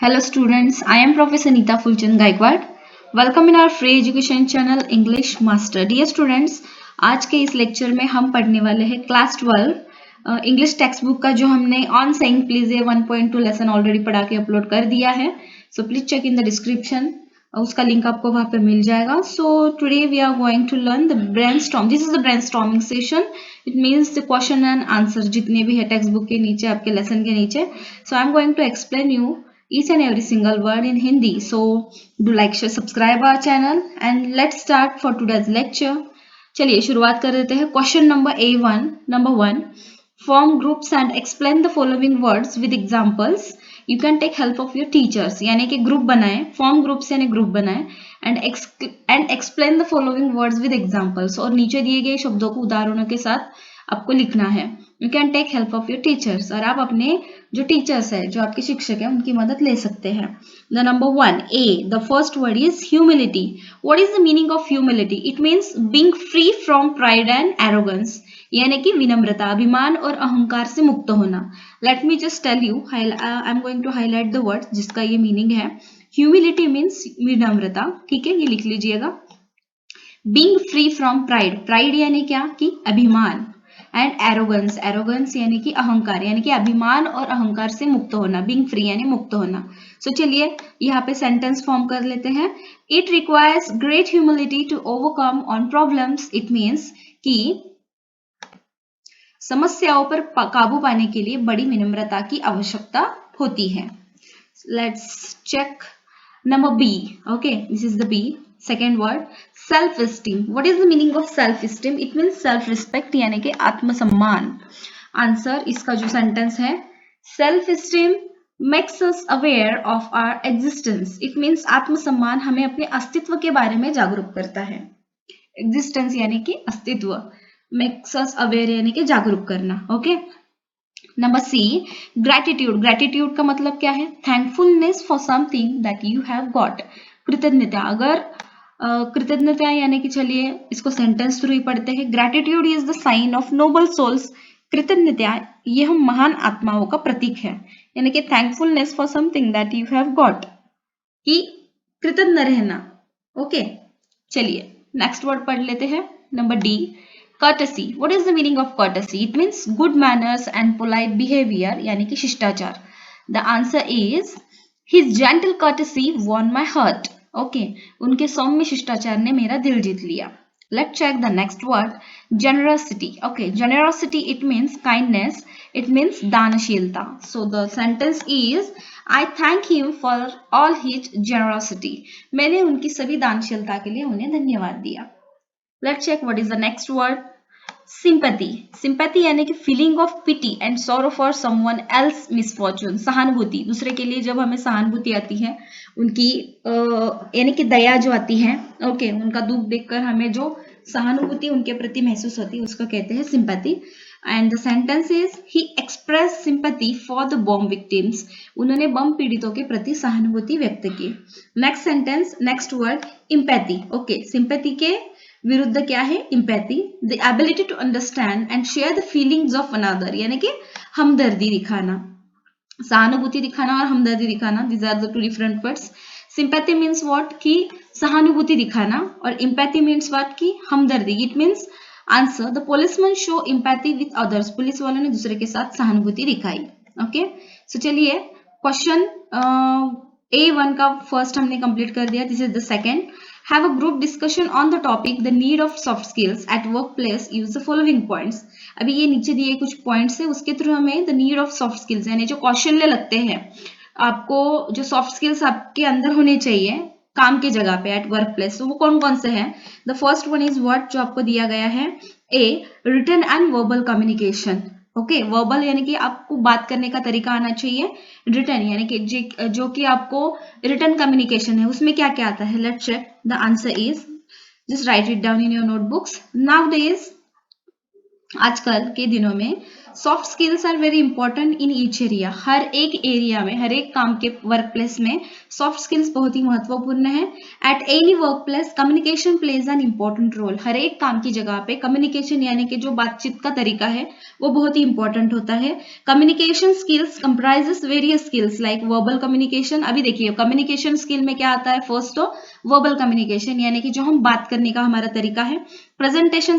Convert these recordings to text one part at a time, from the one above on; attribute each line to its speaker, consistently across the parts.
Speaker 1: Hello students, I am Professor Neeta Fulchand Gaikwad. Welcome in our free education channel English Master. Dear students, आज के इस lecture में हम पढ़ने वाले हैं क्लास 12 इंग्लिश टेक्स्ट बुक का जो हमने ऑन सेइंग प्लीज ये 1.2 लेसन ऑलरेडी पढ़ा के अपलोड कर दिया है. So please check in the description. उसका लिंक आपको वहां पे मिल जाएगा. So today we are going to learn the brainstorm. This is the brainstorming session. It means the question and answer जितने भी है टेक्स्ट बुक के नीचे आपके लेसन के नीचे. So I am going to explain you each and every single word in Hindi. So do like, share, subscribe our channel and let's start for today's lecture. चलिए शुरुआत कर देते हैं. Question number A1. Number 1, form groups and explain the following words with examples. You can take help of your teachers. यानी कि group बनाएं, form groups यानी group बनाएं and explain the following words with examples. और नीचे दिए गए शब्दों को उदाहरणों के साथ आपको लिखना है. You can take help of your teachers. और आप अपने जो टीचर्स है, जो आपके शिक्षक है, उनकी मदद ले सकते हैं. The number 1 A. The first word is humility. What is the meaning of humility? It means being free from pride and arrogance. यानी कि विनम्रता, अभिमान और अहंकार से मुक्त होना. Let me just tell you, I am going to highlight the word जिसका ये मीनिंग है. ह्यूमिलिटी मीन्स विनम्रता. ठीक है, ये लिख लीजिएगा. Being free from pride. Pride यानी क्या कि अभिमान. And arrogance. एरोगेंस यानी कि अहंकार, यानी कि अभिमान और अहंकार से मुक्त होना. बीइंग फ्री यानी मुक्त होना. सो चलिए यहाँ पे सेंटेंस फॉर्म कर लेते हैं. It requires great humility to overcome on problems. It means कि समस्याओं पर काबू पाने के लिए बड़ी विनम्रता की आवश्यकता होती है. Let's check number B. Okay, this is the B. Second word self esteem. What is the meaning of self esteem? It means self respect यानी कि आत्मसम्मान. आंसर इसका जो सेंटेंस है, self esteem makes us aware of our existence. It means आत्मसम्मान हमें अपने अस्तित्व के बारे में जागरूक करता है. एग्जिस्टेंस यानी कि अस्तित्व, मेक्स अस अवेयर यानी कि जागरूक करना. Okay. Number C gratitude. Gratitude का मतलब क्या है? Thankfulness for something that you have got. कृतज्ञता. अगर कृतज्ञता यानी कि चलिए इसको सेंटेंस थ्रू ही पढ़ते हैं. Gratitude is the sign of noble souls. कृतज्ञता यह महान आत्माओं का प्रतीक है. यानी कि thankfulness for something that you have got, कि कृतज्ञ रहना. ओके, चलिए नेक्स्ट वर्ड पढ़ लेते हैं. Number D courtesy. What is the meaning of courtesy? It means good manners and polite behavior, यानी कि शिष्टाचार. The answer is his gentle courtesy won my heart. Okay, उनके सौम्य शिष्टाचार ने मेरा दिल जीत लिया. Let's check the next word, generosity. Okay, generosity it means kindness. It means दानशीलता. So the sentence is I thank him for all his generosity. मैंने उनकी सभी दानशीलता के लिए उन्हें धन्यवाद दिया. Let's check what is the next word. Sympathy. Sympathy यानी कि feeling of pity and sorrow for someone else misfortune. सहानुभूति, दूसरे के लिए जब हमें सहानुभूति आती है, उनकी यानी कि दया जो आती है, ओके, उनका दुख देखकर हमें जो सहानुभूति उनके प्रति महसूस होती है, उसको कहते हैं sympathy. And the sentence is he express sympathy for the bomb victims. उन्होंने बम पीड़ितों के प्रति सहानुभूति व्यक्त की. Next sentence, next word empathy. Okay, sympathy के विरुद्ध क्या है? Empathy. The ability to understand and share the feelings of another, यानी कि हमदर्दी दिखाना. सहानुभूति दिखाना और हमदर्दी दिखाना, these are the two different words. Sympathy means what? कि सहानुभूति दिखाना, और एम्पैथी मीन्स व्हाट? कि हमदर्दी. It means answer the policeman show empathy with others. Police वालों ने दूसरे के साथ सहानुभूति दिखाई. ओके, सो चलिए क्वेश्चन A1 का फर्स्ट हमने कंप्लीट कर दिया. This is the second. Have a group discussion on the topic the need of soft skills at workplace. Use the following points. अभी ये नीचे दिए कुछ पॉइंट्स है, उसके थ्रू हमें the need of soft skills यानी जो कौशल्य लगते हैं, आपको जो सॉफ्ट स्किल्स आपके अंदर होने चाहिए काम की जगह पे एट वर्क प्लेस, तो वो कौन कौन से हैं? The first one is what, जो आपको दिया गया है, a written and verbal communication. Okay, verbal यानी कि आपको बात करने का तरीका आना चाहिए. रिटन यानी कि जो कि आपको रिटन कम्युनिकेशन है, उसमें क्या क्या आता है? Let's check. The answer is, just write it down in your notebooks. Nowadays, आजकल के दिनों में soft skills are very important in each area, हर एक एरिया में, हर एक काम के वर्क प्लेस में सॉफ्ट स्किल्स बहुत ही महत्वपूर्ण है। At any work place communication plays an important role, हर एक काम की जगह पे कम्युनिकेशन यानी कि जो बातचीत का तरीका है वो बहुत ही इंपॉर्टेंट होता है। Communication skills comprises various skills like verbal communication. अभी देखिए कम्युनिकेशन स्किल में क्या आता है, फर्स्ट तो वर्बल कम्युनिकेशन यानी कि जो हम बात करने का हमारा तरीका है। प्रेजेंटेशन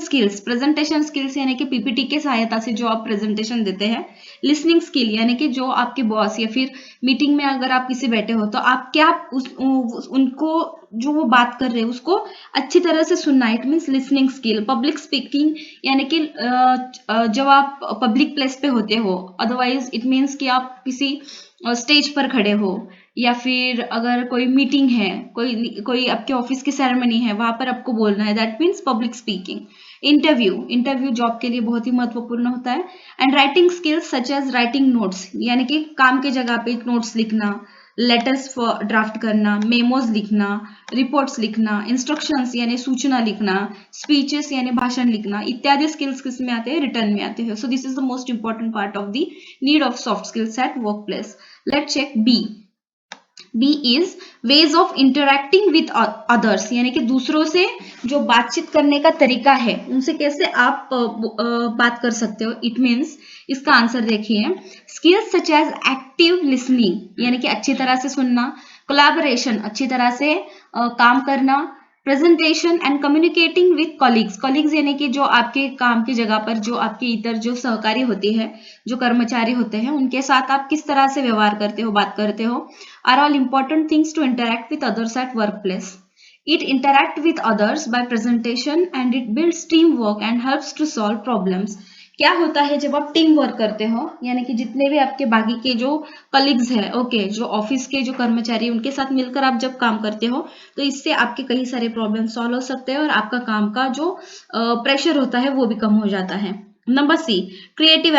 Speaker 1: स्किल्स यानी कि पीपीटी के सहायता से जो आप प्रेजेंटेशन देते हैं। लिसनिंग स्किल यानी कि जो आपके बॉस या फिर मीटिंग में अगर आप किसी बैठे हो तो आप क्या उनको जो वो बात कर रहे हैं उसको अच्छी तरह से सुनना, it means listening skill. Public speaking यानी कि जब आप पब्लिक प्लेस पे होते हो, अदरवाइज इट मीन्स कि आप किसी स्टेज पर खड़े हो या फिर अगर कोई मीटिंग है, कोई आपके ऑफिस की सेरेमनी है, वहां पर आपको बोलना है, that means public speaking. Interview job के लिए बहुत ही महत्वपूर्ण होता है। And writing skills such as writing notes यानी कि काम के जगह पे नोट्स लिखना, लेटर्स ड्राफ्ट करना, मेमोज लिखना, रिपोर्ट्स लिखना, इंस्ट्रक्शंस यानी सूचना लिखना, स्पीचेस यानी भाषण लिखना, इत्यादि स्किल्स किस में आते हैं, रिटर्न में आते हैं। So this is the most important part of the need of soft skills at work place. Let's check B is ways of interacting with others यानी कि दूसरों से जो बातचीत करने का तरीका है उनसे कैसे आप बात कर सकते हो। इट मीन्स इसका आंसर देखिए, skills such as active listening यानी कि अच्छी तरह से सुनना, कोलैबोरेशन अच्छी तरह से काम करना, presentation and communicating with colleagues यानी कि जो आपके काम की जगह पर जो आपके इतर जो सहकारी होती है, जो कर्मचारी होते हैं, उनके साथ आप किस तरह से व्यवहार करते हो, बात करते हो, are all important things to interact with others at workplace. It interact with others by presentation and it builds teamwork and helps to solve problems. क्या होता है जब आप टीम वर्क करते हो यानी कि जितने भी आपके बाकी के जो कलीग्स है, ओके, जो ऑफिस के जो कर्मचारी उनके साथ मिलकर आप जब काम करते हो तो इससे आपके कई सारे प्रॉब्लम सॉल्व हो सकते हैं और आपका काम का जो प्रेशर होता है वो भी कम हो जाता है। नंबर सी, क्रिएटिव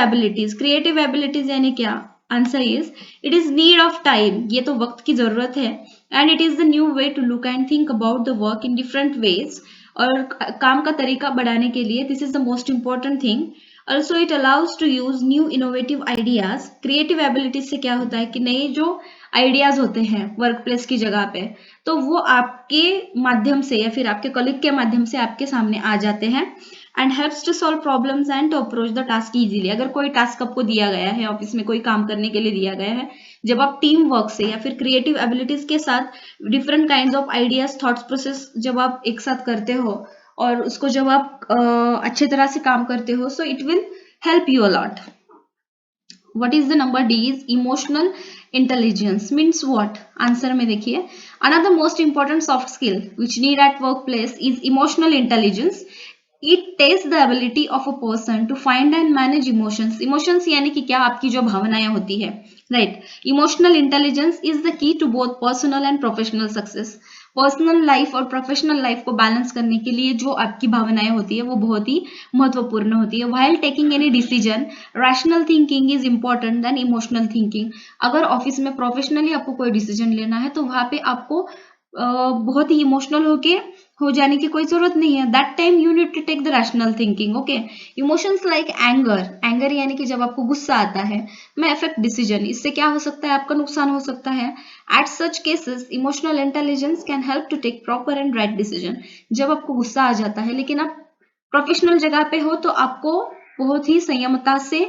Speaker 1: एबिलिटीज यानी क्या, answer is it is need of time, ये तो वक्त की जरूरत है। And it is the new way to look and think about the work in different ways, और काम का तरीका बढ़ाने के लिए this is the most important thing. Also it allows to use new innovative ideas. Creative abilities से क्या होता है कि नए जो आइडियाज होते हैं वर्क प्लेस की जगह पे, तो वो आपके माध्यम से या फिर आपके कलीग के माध्यम से आपके सामने आ जाते हैं। And helps to solve problems and to approach the task easily. अगर कोई टास्क आपको दिया गया है, ऑफिस में कोई काम करने के लिए दिया गया है, जब आप टीम वर्क से या फिर क्रिएटिव एबिलिटीज के साथ different kinds of ideas, thoughts process जब आप एक साथ करते हो और उसको जब आप अच्छे तरह से काम करते हो, so it will help you a lot. What is the number D is emotional intelligence means what? Answer में देखिए, another most important soft skill which need at workplace is emotional intelligence. It tests the ability of a person to find and manage emotions. Emotions यानी कि क्या, आपकी जो भावनाएं होती है, right? Emotional intelligence is the key to both personal and professional success. Personal life और professional life को बैलेंस करने के लिए जो आपकी भावनाएं होती है वो बहुत ही महत्वपूर्ण होती है। While taking any decision rational thinking is important then emotional thinking. अगर ऑफिस में प्रोफेशनली आपको कोई डिसीजन लेना है तो वहां पे आपको बहुत ही इमोशनल हो जाने की कोई जरूरत नहीं है। That time you need to take the rational thinking. Okay, emotions like anger यानी कि जब आपको गुस्सा आता है, में अफेक्ट डिसीजन, इससे क्या हो सकता है, आपका नुकसान हो सकता है। At such cases emotional intelligence can help to take proper and right decision. जब आपको गुस्सा आ जाता है लेकिन आप प्रोफेशनल जगह पे हो तो आपको बहुत ही संयमता से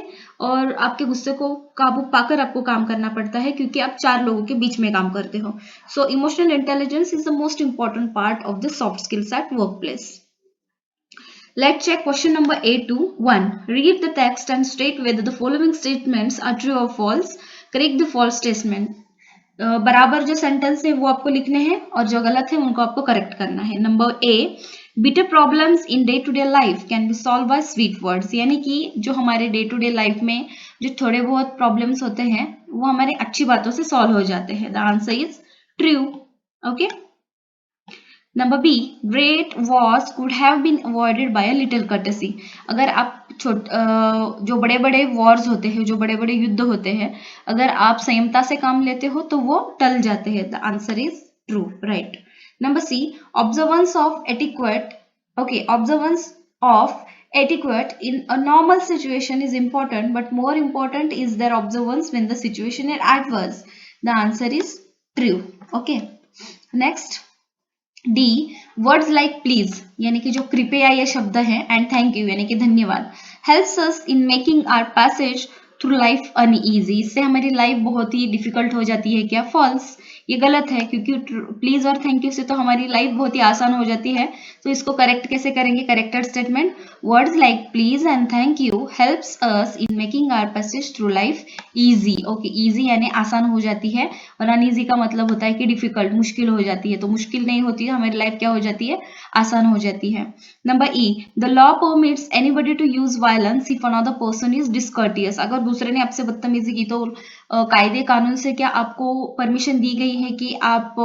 Speaker 1: और आपके गुस्से को काबू पाकर आपको काम करना पड़ता है, क्योंकि आप 4 लोगों के बीच में काम करते हो। So emotional intelligence is the most important part of the soft skills at work place. Let's check question number A2. 1. Read the text and state whether the following statements are true or false. Correct the false statement. बराबर जो sentence है वो आपको लिखने हैं और जो गलत है उनको आपको करेक्ट करना है। Number A, bitter problems in day to day life can be solve by sweet words, यानी कि जो हमारे डे टू डे लाइफ में जो थोड़े बहुत प्रॉब्लम्स होते हैं वो हमारे अच्छी बातों से सॉल्व हो जाते हैं। The answer is true. Okay, number B, great wars could have been avoided by a little courtesy. अगर आप जो बड़े बड़े वॉर्स होते हैं, जो बड़े बड़े युद्ध होते हैं, अगर आप संयमता से काम लेते हो तो वो टल जाते हैं। The answer is true, right. Number C, observance of etiquette, okay, observance of Adequate in a normal situation is important, but more important is their observance when the situation is adverse. The answer is true. Okay. Next, D. Words like please यानी कि जो कृपया ये शब्द है and thank you यानी कि धन्यवाद helps us in making our passage through life uneasy. इससे हमारी लाइफ बहुत ही डिफिकल्ट हो जाती है क्या? फॉल्स, ये गलत है, क्योंकि प्लीज और थैंक यू से तो हमारी लाइफ बहुत ही आसान हो जाती है. तो इसको करेक्ट कैसे करेंगे? Corrected statement, words like please and thank you helps us in making our passage through life easy. Okay, easy यानी आसान हो जाती है और अनईजी का मतलब होता है कि डिफिकल्ट, मुश्किल हो जाती है. तो मुश्किल नहीं होती है, हमारी लाइफ क्या हो जाती है? आसान हो जाती है. Number E, the law permits anybody to use violence if another person is discourteous. अगर दूसरे ने आपसे बदतमीजी की तो कायदे कानून से क्या आपको परमिशन दी गई है कि आप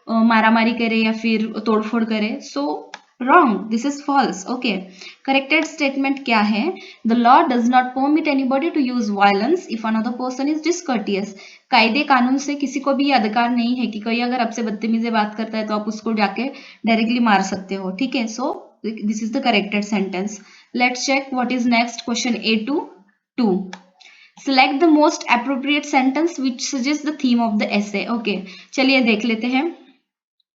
Speaker 1: मारामारी करें या फिर तोड़फोड़ करें? So wrong, this is false. Okay, corrected statement क्या है? The law does not permit anybody to use violence if another person is discourteous. कायदे कानून से किसी को भी अधिकार नहीं है कि कोई अगर आपसे बदतमीजी बात करता है तो आप उसको जाके डायरेक्टली मार सकते हो. ठीक है, so this is the corrected sentence. Let's check what is next. Question A2. Select the most appropriate sentence which suggests the theme of the essay. Okay, चलिए देख लेते हैं.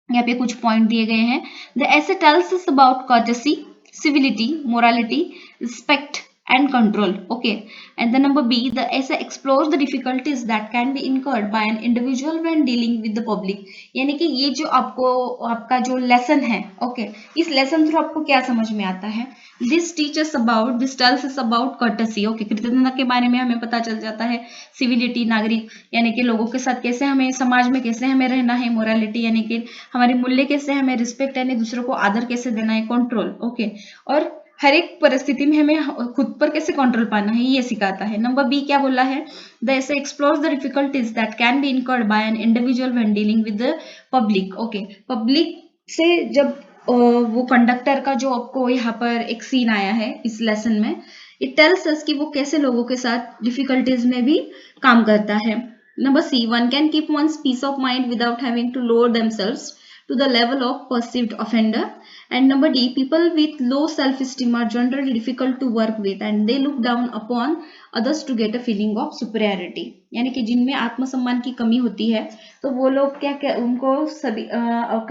Speaker 1: यहाँ पे कुछ पॉइंट दिए गए हैं. The essay tells us about courtesy, civility, morality, respect and control. Okay, and the number B, the essay explores the difficulties that can be incurred by an individual when dealing with the public. यानी कि ये जो आपका जो lesson है, okay, इस lesson through आपको क्या समझ में आता है? This tells us about courtesy. Okay, कृतज्ञता के बारे में हमें पता चल जाता है. सिविलिटी, नागरिक यानी कि लोगों के साथ कैसे हमें, समाज में कैसे हमें रहना है. मोरालिटी यानी कि हमारे मूल्य कैसे हमें, रिस्पेक्ट यानी दूसरों को आदर कैसे देना है. कंट्रोल, ओके, और हर एक परिस्थिति में हमें खुद पर कैसे कंट्रोल पाना है ये सिखाता है. नंबर बी क्या बोला है? द ऐसे explores the difficulties that can be incurred by an individual when dealing with the public. Okay, public से जब वो कंडक्टर का जो आपको यहाँ पर एक सीन आया है इस लेसन में, इट टेल्स अस कि वो कैसे लोगों के साथ डिफिकल्टीज में भी काम करता है. Number C, one can keep one's peace of mind without having to lower themselves to the level of perceived offender. And number D, people with low self-esteem are generally difficult to work with and they look down upon others to get a feeling of superiority. यानी कि जिनमें आत्मसम्मान की कमी होती है तो वो लोग क्या उनको सभी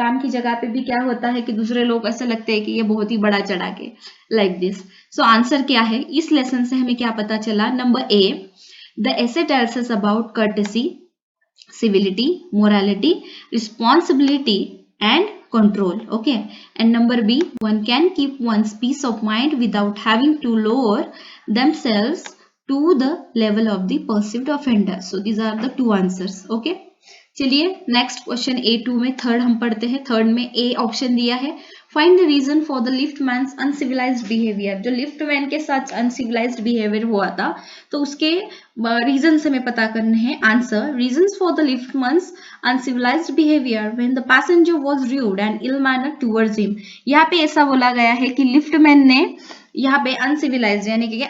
Speaker 1: काम की जगह पे भी क्या होता है कि दूसरे लोग ऐसे लगते हैं कि ये बहुत ही बड़ा चढ़ा के, लाइक दिस. सो आंसर क्या है? इस लेसन से हमें क्या पता चला? Number A, the essay tells us about courtesy, civility, morality, responsibility and control. Okay, and number B, one can keep one's peace of mind without having to lower themselves to the level of the perceived offender. So these are the two answers. Okay, चलिए next question A2 में third हम पढ़ते हैं. Third में ए option दिया है, find the reason for the lift man's uncivilised behaviour. जो lift man के साथ अनसिविलाइज्ड बिहेवियर हुआ था तो उसके रीजन से हमें पता करने हैं. Answer, reasons for the lift man's uncivilised behaviour when the passenger was rude and ill mannered towards him. यहाँ पे ऐसा बोला गया है कि लिफ्ट मैन ने यहाँ पे अनसिविलाइज्ड यानी कि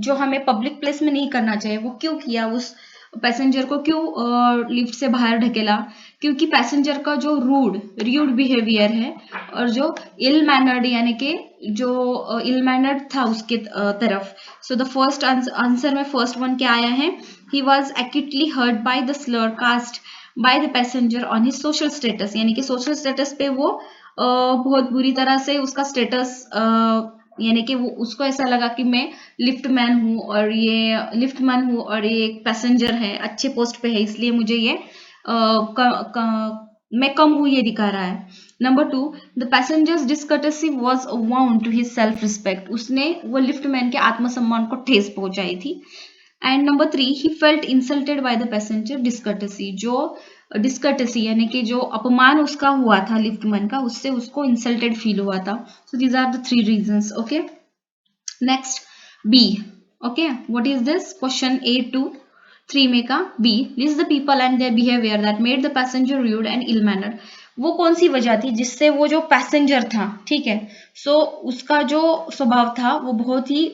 Speaker 1: जो हमें पब्लिक प्लेस में नहीं करना चाहिए वो क्यों किया, उस पैसेंजर को क्यों लिफ्ट से बाहर ढकेला? क्योंकि पैसेंजर का जो रूड बिहेवियर है और जो इल मैनर्ड यानी कि जो इल मैनर्ड था उसके तरफ. सो द फर्स्ट आंसर में फर्स्ट वन क्या आया है? He was actually hurt by the slur cast by the passenger on his social status. यानी कि सोशल स्टेटस पे वो बहुत बुरी तरह से उसका स्टेटस यानी कि वो उसको ऐसा लगा कि मैं लिफ्ट मैन हूँ और ये एक पैसेंजर है, अच्छे पोस्ट पे है, इसलिए मुझे ये मैं कम हूँ ये दिखा रहा है. Number 2, the passengers discourtesy was a wound to his self respect. उसने वो लिफ्ट मैन के आत्मसम्मान को ठेस पहुंचाई थी. And number 3, he felt insulted by the passenger discourtesy. जो डिस्कर्टेसी यानी कि जो अपमान उसका हुआ था लिफ्टमैन का, उससे उसको इंसल्टेड फील हुआ था. So these are the 3 reasons. Okay, next B. Okay, what is this? Question A2 3 में का B, list the people and their behaviour that made the passenger rude and ill mannered. वो कौन सी वजह थी जिससे वो जो पैसेंजर था, ठीक है, सो उसका जो स्वभाव था वो बहुत ही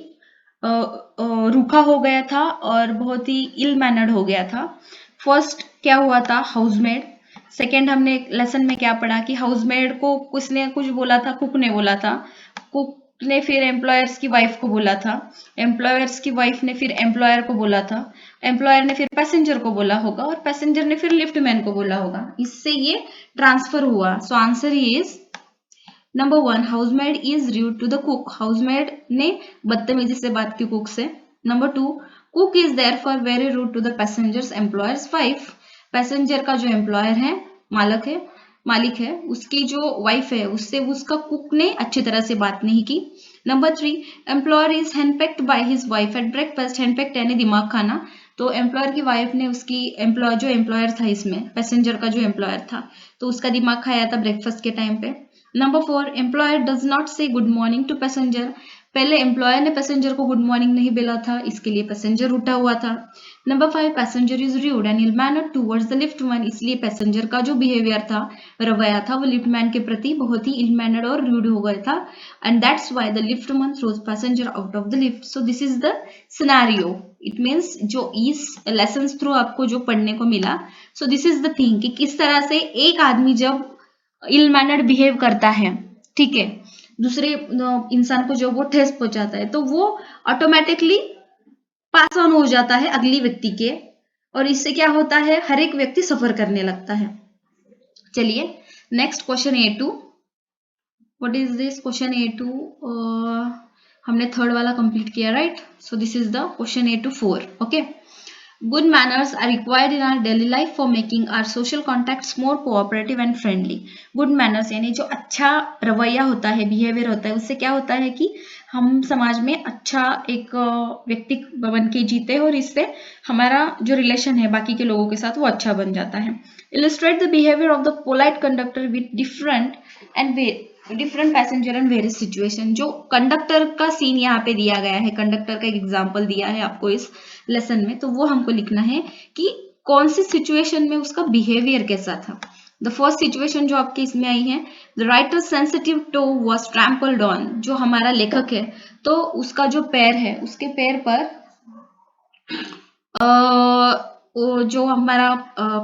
Speaker 1: रूखा हो गया था और बहुत ही इल मैनर्ड हो गया था. फर्स्ट क्या हुआ था? हाउसमेड. सेकेंड हमने लेसन में क्या पढ़ा कि हाउसमेड को किसने कुछ बोला था? कुक ने बोला था. कुक ने फिर एम्प्लॉयर्स की वाइफ को बोला था, एम्प्लॉयर्स की वाइफ ने फिर एम्प्लॉयर को बोला था, एम्प्लॉयर ने फिर पैसेंजर को बोला होगा और पैसेंजर ने फिर लिफ्टमैन को बोला होगा, इससे ये ट्रांसफर हुआ। So answer is number 1, housemaid is rude to the cook, housemaid ने बदतमीजी से बात की कुक से। Number 2, cook is there for very rude to the passenger's employer's wife, passenger का जो एम्प्लॉयर है, मालिक है, उसकी जो वाइफ है उससे उसका कुक ने अच्छी तरह से बात नहीं की। Number 3, employer is henpecked by his wife at breakfast, henpecked यानी दिमाग खाना, तो एम्प्लॉयर की वाइफ ने उसकी जो एम्प्लॉयर था, इसमें पैसेंजर का जो एम्प्लॉयर था, तो उसका दिमाग खाया था ब्रेकफास्ट के टाइम पे। Number 4, employer does not say good morning to passenger, पहले एम्प्लॉयर ने पैसेंजर को गुड मॉर्निंग नहीं बोला था, इसके लिए पैसेंजर उठा हुआ था। Number 5, passenger is rude and ill mannered towards the liftman, इसलिए पैसेंजर का जो बिहेवियर था, रवैया था, वो लिफ्टमैन के प्रति बहुत ही इल मैनर्ड और रूड हो गया था, and that's why the liftman throws passenger out of the lift. So this is the scenario, it means जो इस लेसन थ्रू आपको जो पढ़ने को मिला, सो दिस इज द थिंग कि किस तरह से एक आदमी जब इल मैनर्ड बिहेव करता है, ठीक है, दूसरे इंसान को जब वो ठेस पहुंचाता है, तो वो ऑटोमेटिकली पास ऑन हो जाता है अगली व्यक्ति के, और इससे क्या होता है, हर एक व्यक्ति सफर करने लगता है। चलिए next question A2, what is this question A2, हमने थर्ड वाला कंप्लीट किया, right? So this is the question A2 4, okay. Good manners are required in our daily life for making our social contacts more cooperative and friendly. Good manners यानी जो अच्छा रवैया होता है, behaviour होता है, उससे क्या होता है कि हम समाज में अच्छा एक व्यक्ति बन के जीते, और इससे हमारा जो रिलेशन है बाकी के लोगों के साथ वो अच्छा बन जाता है। Illustrate the behavior of the polite conductor with different passenger and various situation. जो कंडक्टर का सीन यहाँ पे दिया गया है, कंडक्टर का एक एग्जाम्पल दिया है आपको इस लेसन में, तो वो हमको लिखना है कि कौन सी सिचुएशन में उसका बिहेवियर कैसा था। द फर्स्ट सिचुएशन जो आपके इसमें आई है, the writer sensitive toe was trampled on, जो हमारा लेखक है तो उसका जो पैर है, उसके पैर पर जो हमारा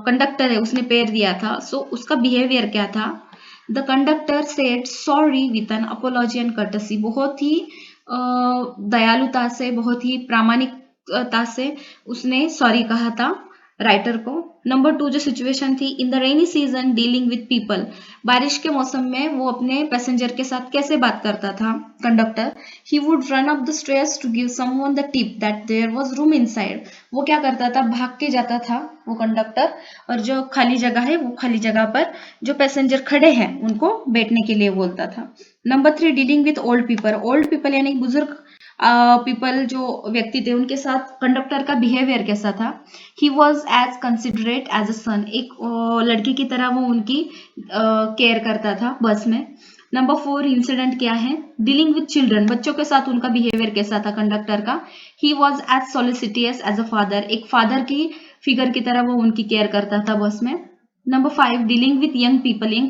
Speaker 1: कंडक्टर है उसने पैर दिया था, सो उसका बिहेवियर क्या था। The conductor said sorry with an apology and courtesy, बहुत ही दयालुता से, बहुत ही प्रामाणिकता से उसने सॉरी कहा था राइटर को। नंबर 2 जो सिचुएशन थी, in the rainy season dealing with people, बारिश के मौसम में वो अपने पैसेंजर के साथ कैसे बात करता था conductor. He would run up the stairs to give someone the tip that there was room inside, वो क्या करता था, भाग के जाता था वो कंडक्टर, और जो खाली जगह है वो खाली जगह पर जो पैसेंजर खड़े हैं उनको बैठने के लिए बोलता था। Number 3 dealing with old people यानी बुजुर्ग पीपल जो व्यक्ति थे, उनके साथ कंडक्टर का बिहेवियर कैसा था। He was as considerate as a son, एक लड़की की तरह वो उनकी केयर करता था बस में। नंबर 4 इंसिडेंट क्या है, डीलिंग विथ चिल्ड्रन, बच्चों के साथ उनका बिहेवियर कैसा था कंडक्टर का। He was as solicitous as a father, एक फादर की फिगर की तरह वो उनकी केयर करता था बस में। Number 5 dealing with young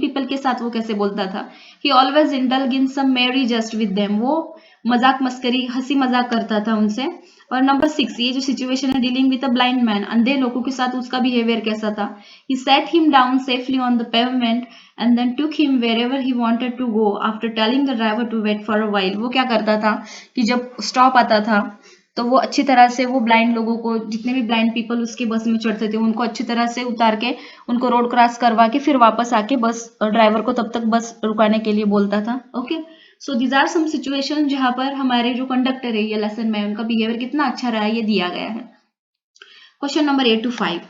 Speaker 1: people के साथ वो कैसे बोलता था। ही ऑलवेज इंडल्ज इन सम मेरी जस्ट विद देम, वो मजाक मस्करी हंसी मजाक करता था उनसे। और नंबर 6 ये जो सिचुएशन है, dealing with a blind man, अंधे लोगों के साथ उसका बिहेवियर कैसा था। He set him down safely on the pavement and then took him wherever he wanted to go after telling the driver to wait for a while, वो क्या करता था कि जब स्टॉप आता था तो वो अच्छी तरह से वो ब्लाइंड लोगों को, जितने भी ब्लाइंड पीपल उसके बस में चढ़ते थे, उनको अच्छी तरह से उतार के उनको रोड क्रॉस करवा के फिर वापस आके बस ड्राइवर को तब तक बस रुकाने के लिए बोलता था। Okay, so these are some situation जहां पर हमारे जो कंडक्टर है ये लेसन में उनका बिहेवियर कितना अच्छा रहा है, ये दिया गया है। Question number 8 to 5,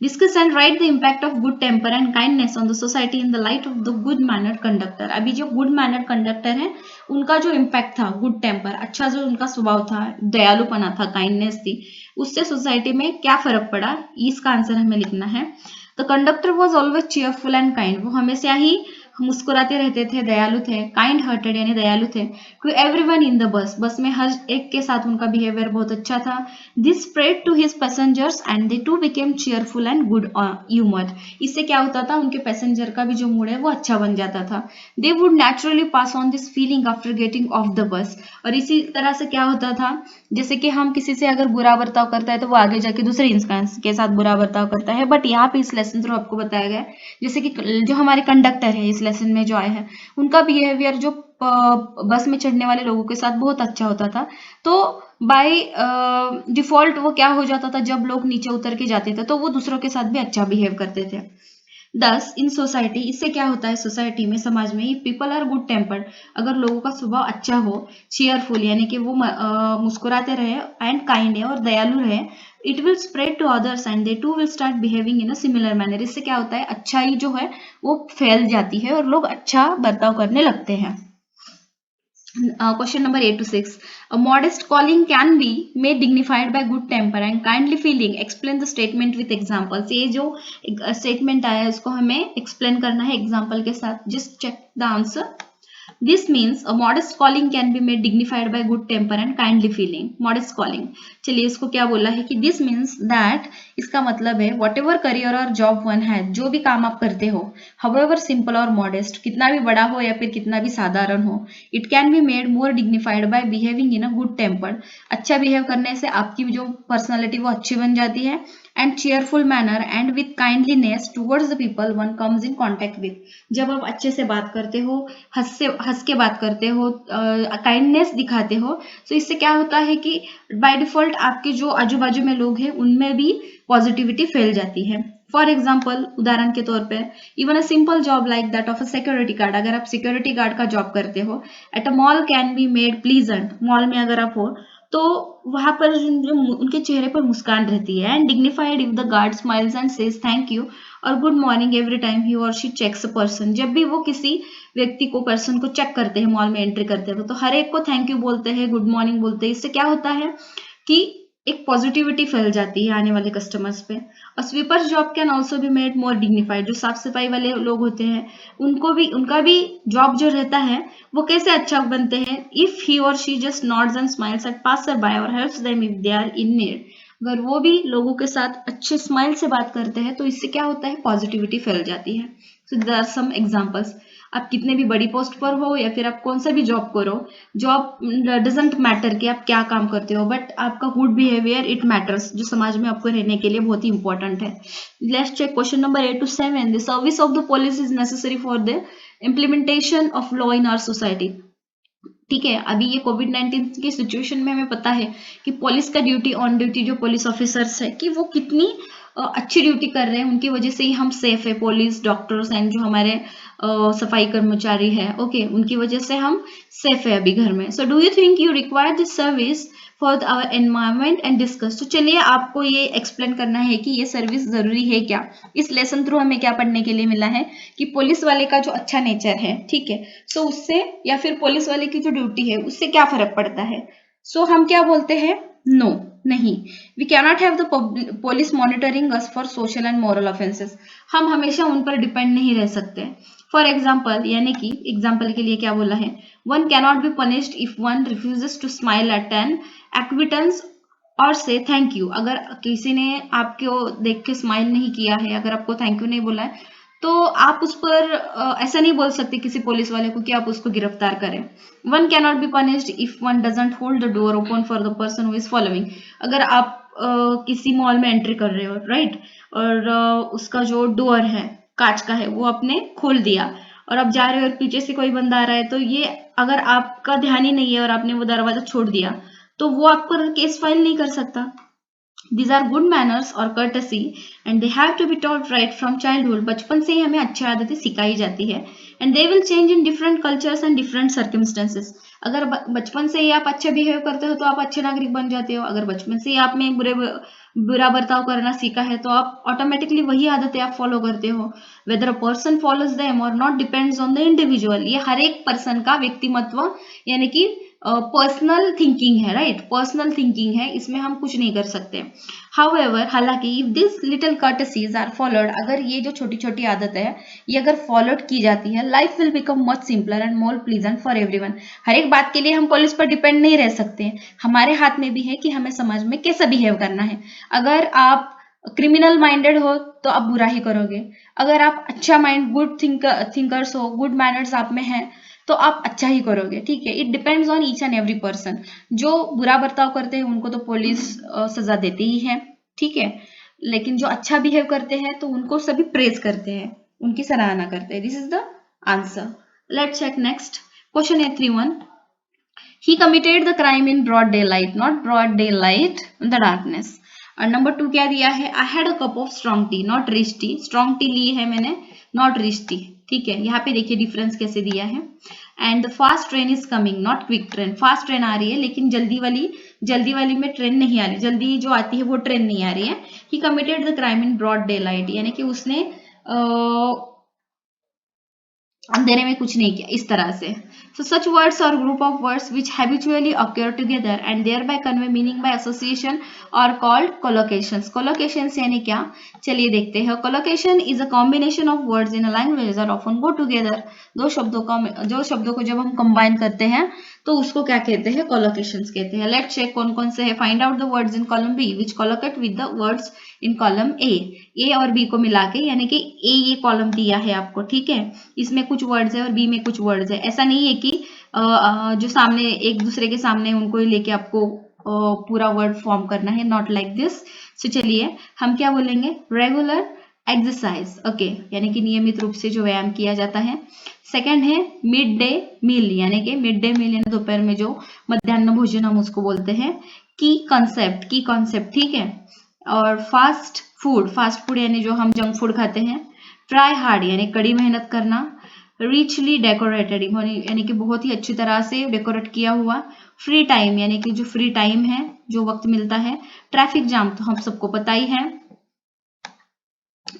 Speaker 1: discuss and write the impact of good temper and kindness on the society in the light of the good mannered conductor. अभी जो गुड मैनर्ड कंडक्टर है उनका जो इम्पैक्ट था, गुड टेम्पर, अच्छा जो उनका स्वभाव था, दयालुपना था, काइंडनेस थी, उससे सोसाइटी में क्या फर्क पड़ा, इसका आंसर हमें लिखना है। The conductor was always cheerful and kind, वो हमेशा ही मुस्कुराते रहते थे, दयालु थे, काइंड हार्टेड यानी दयालु थे। To everyone in the bus में हर एक के साथ उनका बिहेवियर बहुत अच्छा था। This spread to his passengers and they too became cheerful and good humoured, इससे क्या होता था, उनके पैसेंजर का भी जो मूड है वो अच्छा बन जाता था। They would naturally pass on this feeling after getting off the bus, और इसी तरह से क्या होता था, जैसे कि हम किसी से अगर बुरा बर्ताव करता है तो वो आगे जाके दूसरे इंसान के साथ बुरा बर्ताव करता है, बट यहाँ पे इस लेसन थ्रू आपको बताया गया है जैसे कि जो हमारे कंडक्टर है इस लेसन में जो आए हैं उनका बिहेवियर जो बस में चढ़ने वाले लोगों के साथ बहुत अच्छा होता था। तो बाय डिफॉल्ट वो क्या हो जाता था, जब लोग नीचे उतर के जाते थे तो वो दूसरों के साथ भी अच्छा बिहेव करते थे। दस इन सोसाइटी, इससे क्या होता है सोसाइटी में, समाज में, पीपल आर गुड टेम्पर्ड, अगर लोगों का स्वभाव अच्छा हो, चीयरफुल यानी कि वो मुस्कुराते रहे, एंड काइंड है और दयालु रहे, it will spread to others and they too will start behaving in a similar manner. इससे क्या होता है, अच्छाई जो है वो फैल जाती है और लोग अच्छा बर्ताव करने लगते हैं। Question number 8 to 6. A modest calling can be made dignified by good temper and kindly feeling. Explain the statement with examples. ये जो statement आया है उसको हमें explain करना है example के साथ. Just check the answer. This means a modest calling can be made dignified by good temper and kindly feeling. Modest calling. चलिए इसको क्या बोला है कि this means that, इसका मतलब है whatever career or job one has, जो भी काम आप करते हो, however simple or modest, कितना भी बड़ा हो या फिर कितना भी साधारण हो, it can be made more dignified by behaving in a good temper. अच्छा बिहेव करने से आपकी जो पर्सनालिटी वो अच्छी बन जाती है, and cheerful manner and with kindliness towards the people one comes in contact with. जब आप अच्छे से बात करते हो, हंस के बात करते हो, काइंडनेस दिखाते हो, तो इससे क्या होता है कि बाय डिफॉल्ट आपके जो आजू बाजू में लोग हैं उनमें भी पॉजिटिविटी फैल जाती है। फॉर एग्जाम्पल, उदाहरण के तौर पे, even a simple job like that of a security guard, अगर आप सिक्योरिटी गार्ड का जॉब करते हो at a mall can be made pleasant, mall में अगर आप हो तो वहां पर जो उनके चेहरे पर मुस्कान रहती है, and dignified if the guard smiles and says thank you और गुड मॉर्निंग एवरी टाइम ही और शी चेक्स अ पर्सन। जब भी वो किसी व्यक्ति को, पर्सन को चेक करते हैं, मॉल में एंट्री करते हैं, तो हर एक को थैंक यू बोलते हैं, गुड मॉर्निंग बोलते हैं। इससे क्या होता है कि एक पॉजिटिविटी फैल जाती है आने वाले कस्टमर्स पे। और sweepers job can also be made more dignified, जो साफ सफाई वाले लोग होते हैं उनका भी जॉब जो रहता है वो कैसे अच्छा बनते हैं, इफ ही और she just nods and smiles at passer by और helps them if they are in need. अगर वो भी लोगों के साथ अच्छे स्माइल से बात करते हैं तो इससे क्या होता है, पॉजिटिविटी फैल जाती है। So there are some examples. आप कितने भी बड़ी पोस्ट पर हो या फिर आप कौन सा भी जॉब करो, जॉब डजंट मैटर कि आप क्या काम करते हो, बट आपका गुड बिहेवियर इट मैटर्स, जो समाज में आपको रहने के लिए बहुत ही इंपॉर्टेंट है। Let's check question number 8 to 7. The service of the police is necessary for the implementation of law in our society. ठीक है, अभी ये कोविड-19 की सिचुएशन में हमें पता है कि पुलिस का ड्यूटी, ऑन ड्यूटी जो पुलिस ऑफिसर्स है कि वो कितनी अच्छी ड्यूटी कर रहे हैं, उनकी वजह से ही हम सेफ है। पुलिस, डॉक्टर्स एंड जो हमारे सफाई कर्मचारी है, ओके, उनकी वजह से हम सेफ है अभी घर में। So do you think you require this service for our environment and discuss. तो चलिए आपको ये एक्सप्लेन करना है कि ये सर्विस जरूरी है क्या। इस लेसन थ्रू हमें क्या पढ़ने के लिए मिला है कि पुलिस वाले का जो अच्छा नेचर है, ठीक है, सो उससे या फिर पुलिस वाले की जो ड्यूटी है उससे क्या फर्क पड़ता है। सो हम क्या बोलते हैं, नो, नहीं, we cannot have the police monitoring us for social and moral offences. हम हमेशा उन पर डिपेंड नहीं रह सकते। फॉर एग्जाम्पल, यानी कि एग्जाम्पल के लिए क्या बोला है, one cannot be punished if one refuses to smile at an acquaintance or say thank you. अगर किसी ने आपको देख के स्माइल नहीं किया है, अगर आपको थैंक यू नहीं बोला है, तो आप उस पर ऐसा नहीं बोल सकते किसी पुलिस वाले को कि आप उसको गिरफ्तार करें। One cannot be punished if one doesn't hold the door open for the person who is following. अगर आप किसी मॉल में एंट्री कर रहे हो, राइट, और उसका जो डोर है कांच का है वो आपने खोल दिया और आप जा रहे हो और पीछे से कोई बंदा आ रहा है, तो ये अगर आपका ध्यान ही नहीं है और आपने वो दरवाजा छोड़ दिया तो वो आपको केस फाइल नहीं कर सकता। These are good manners और courtesy and they have to be taught right from childhood. बचपन से ही हमें अच्छी आदतें सिखाई जाती है and they will change in different cultures and different circumstances. अगर बचपन से ही आप अच्छा बिहेव करते हो तो आप अच्छे नागरिक बन जाते हो। अगर बचपन से ही आपने बुरा बर्ताव करना सीखा है तो आप ऑटोमेटिकली वही आदतें आप फॉलो करते हो। Whether a person follows them और not depends on the individual. ये हर एक पर्सन का व्यक्तिमत्व यानी कि पर्सनल थिंकिंग है, राइट, पर्सनल थिंकिंग है, इसमें हम कुछ नहीं कर सकते। हाउएवर, हालांकि if this little courtesies are followed, अगर ये जो छोटी छोटी आदत है ये अगर फॉलोड की जाती है, life will become much simpler and more pleasant for everyone. हर एक बात के लिए हम पुलिस पर डिपेंड नहीं रह सकते। हमारे हाथ में भी है कि हमें समाज में कैसा बिहेव करना है। अगर आप क्रिमिनल माइंडेड हो तो आप बुरा ही करोगे। अगर आप अच्छा माइंड, गुड थिंकर्स हो, गुड मैनर्स आप में है तो आप अच्छा ही करोगे। ठीक है, it depends on each and every person. जो बुरा बर्ताव करते हैं उनको तो पुलिस सजा देती ही है, ठीक है, लेकिन जो अच्छा बिहेव करते हैं तो उनको सभी प्रेज करते हैं, उनकी सराहना करते हैं। This is the answer. Let's check next. Question है 3-1, he committed the crime in broad daylight, not broad daylight in the darkness. और नंबर 2 क्या दिया है, I had a cup of strong tea, not rich tea. strong tea ली है मैंने, not rich tea. ठीक है, यहाँ पे देखिए डिफरेंस कैसे दिया है. And the fast train is coming, not quick train. Fast train आ रही है लेकिन जल्दी वाली में ट्रेन नहीं आ रही, जल्दी जो आती है वो ट्रेन नहीं आ रही है. He committed the crime in broad daylight, यानी कि उसने अंधेरे में कुछ नहीं किया, इस तरह से. So such words or group of words which habitually occur together and thereby convey meaning by association are called collocations. Collocations यानी क्या, चलिए देखते हैं. Collocation is a combination of words in a language that often go together. दो शब्दों को जब हम combine करते हैं तो उसको क्या कहते हैं, collocations कहते हैं. Let's check कौन कौन से है. Find out the words in column B which collocate with the words in column A. A और B को मिला के, यानी कि A ये कॉलम दिया है आपको, ठीक है, इसमें कुछ वर्ड्स है और B में कुछ वर्ड्स है. ऐसा नहीं है कि जो सामने एक दूसरे के सामने उनको लेके आपको पूरा वर्ड फॉर्म करना है, नॉट लाइक दिस. सो चलिए हम क्या बोलेंगे, रेगुलर एक्सरसाइज, ओके, यानी कि नियमित रूप से जो व्यायाम किया जाता है. सेकंड है मिड डे मील, यानी कि मिड डे मील यानी दोपहर में जो मध्याह्न भोजन हम उसको बोलते हैं. की कॉन्सेप्ट, ठीक है. और फास्ट फूड यानी जो हम जंक फूड खाते हैं. ट्राई हार्ड यानी कड़ी मेहनत करना. रिचली डेकोरेटेड यानी कि बहुत ही अच्छी तरह से डेकोरेट किया हुआ. फ्री टाइम यानी कि जो फ्री टाइम है, जो वक्त मिलता है. ट्रैफिक जाम तो हम सबको पता ही है,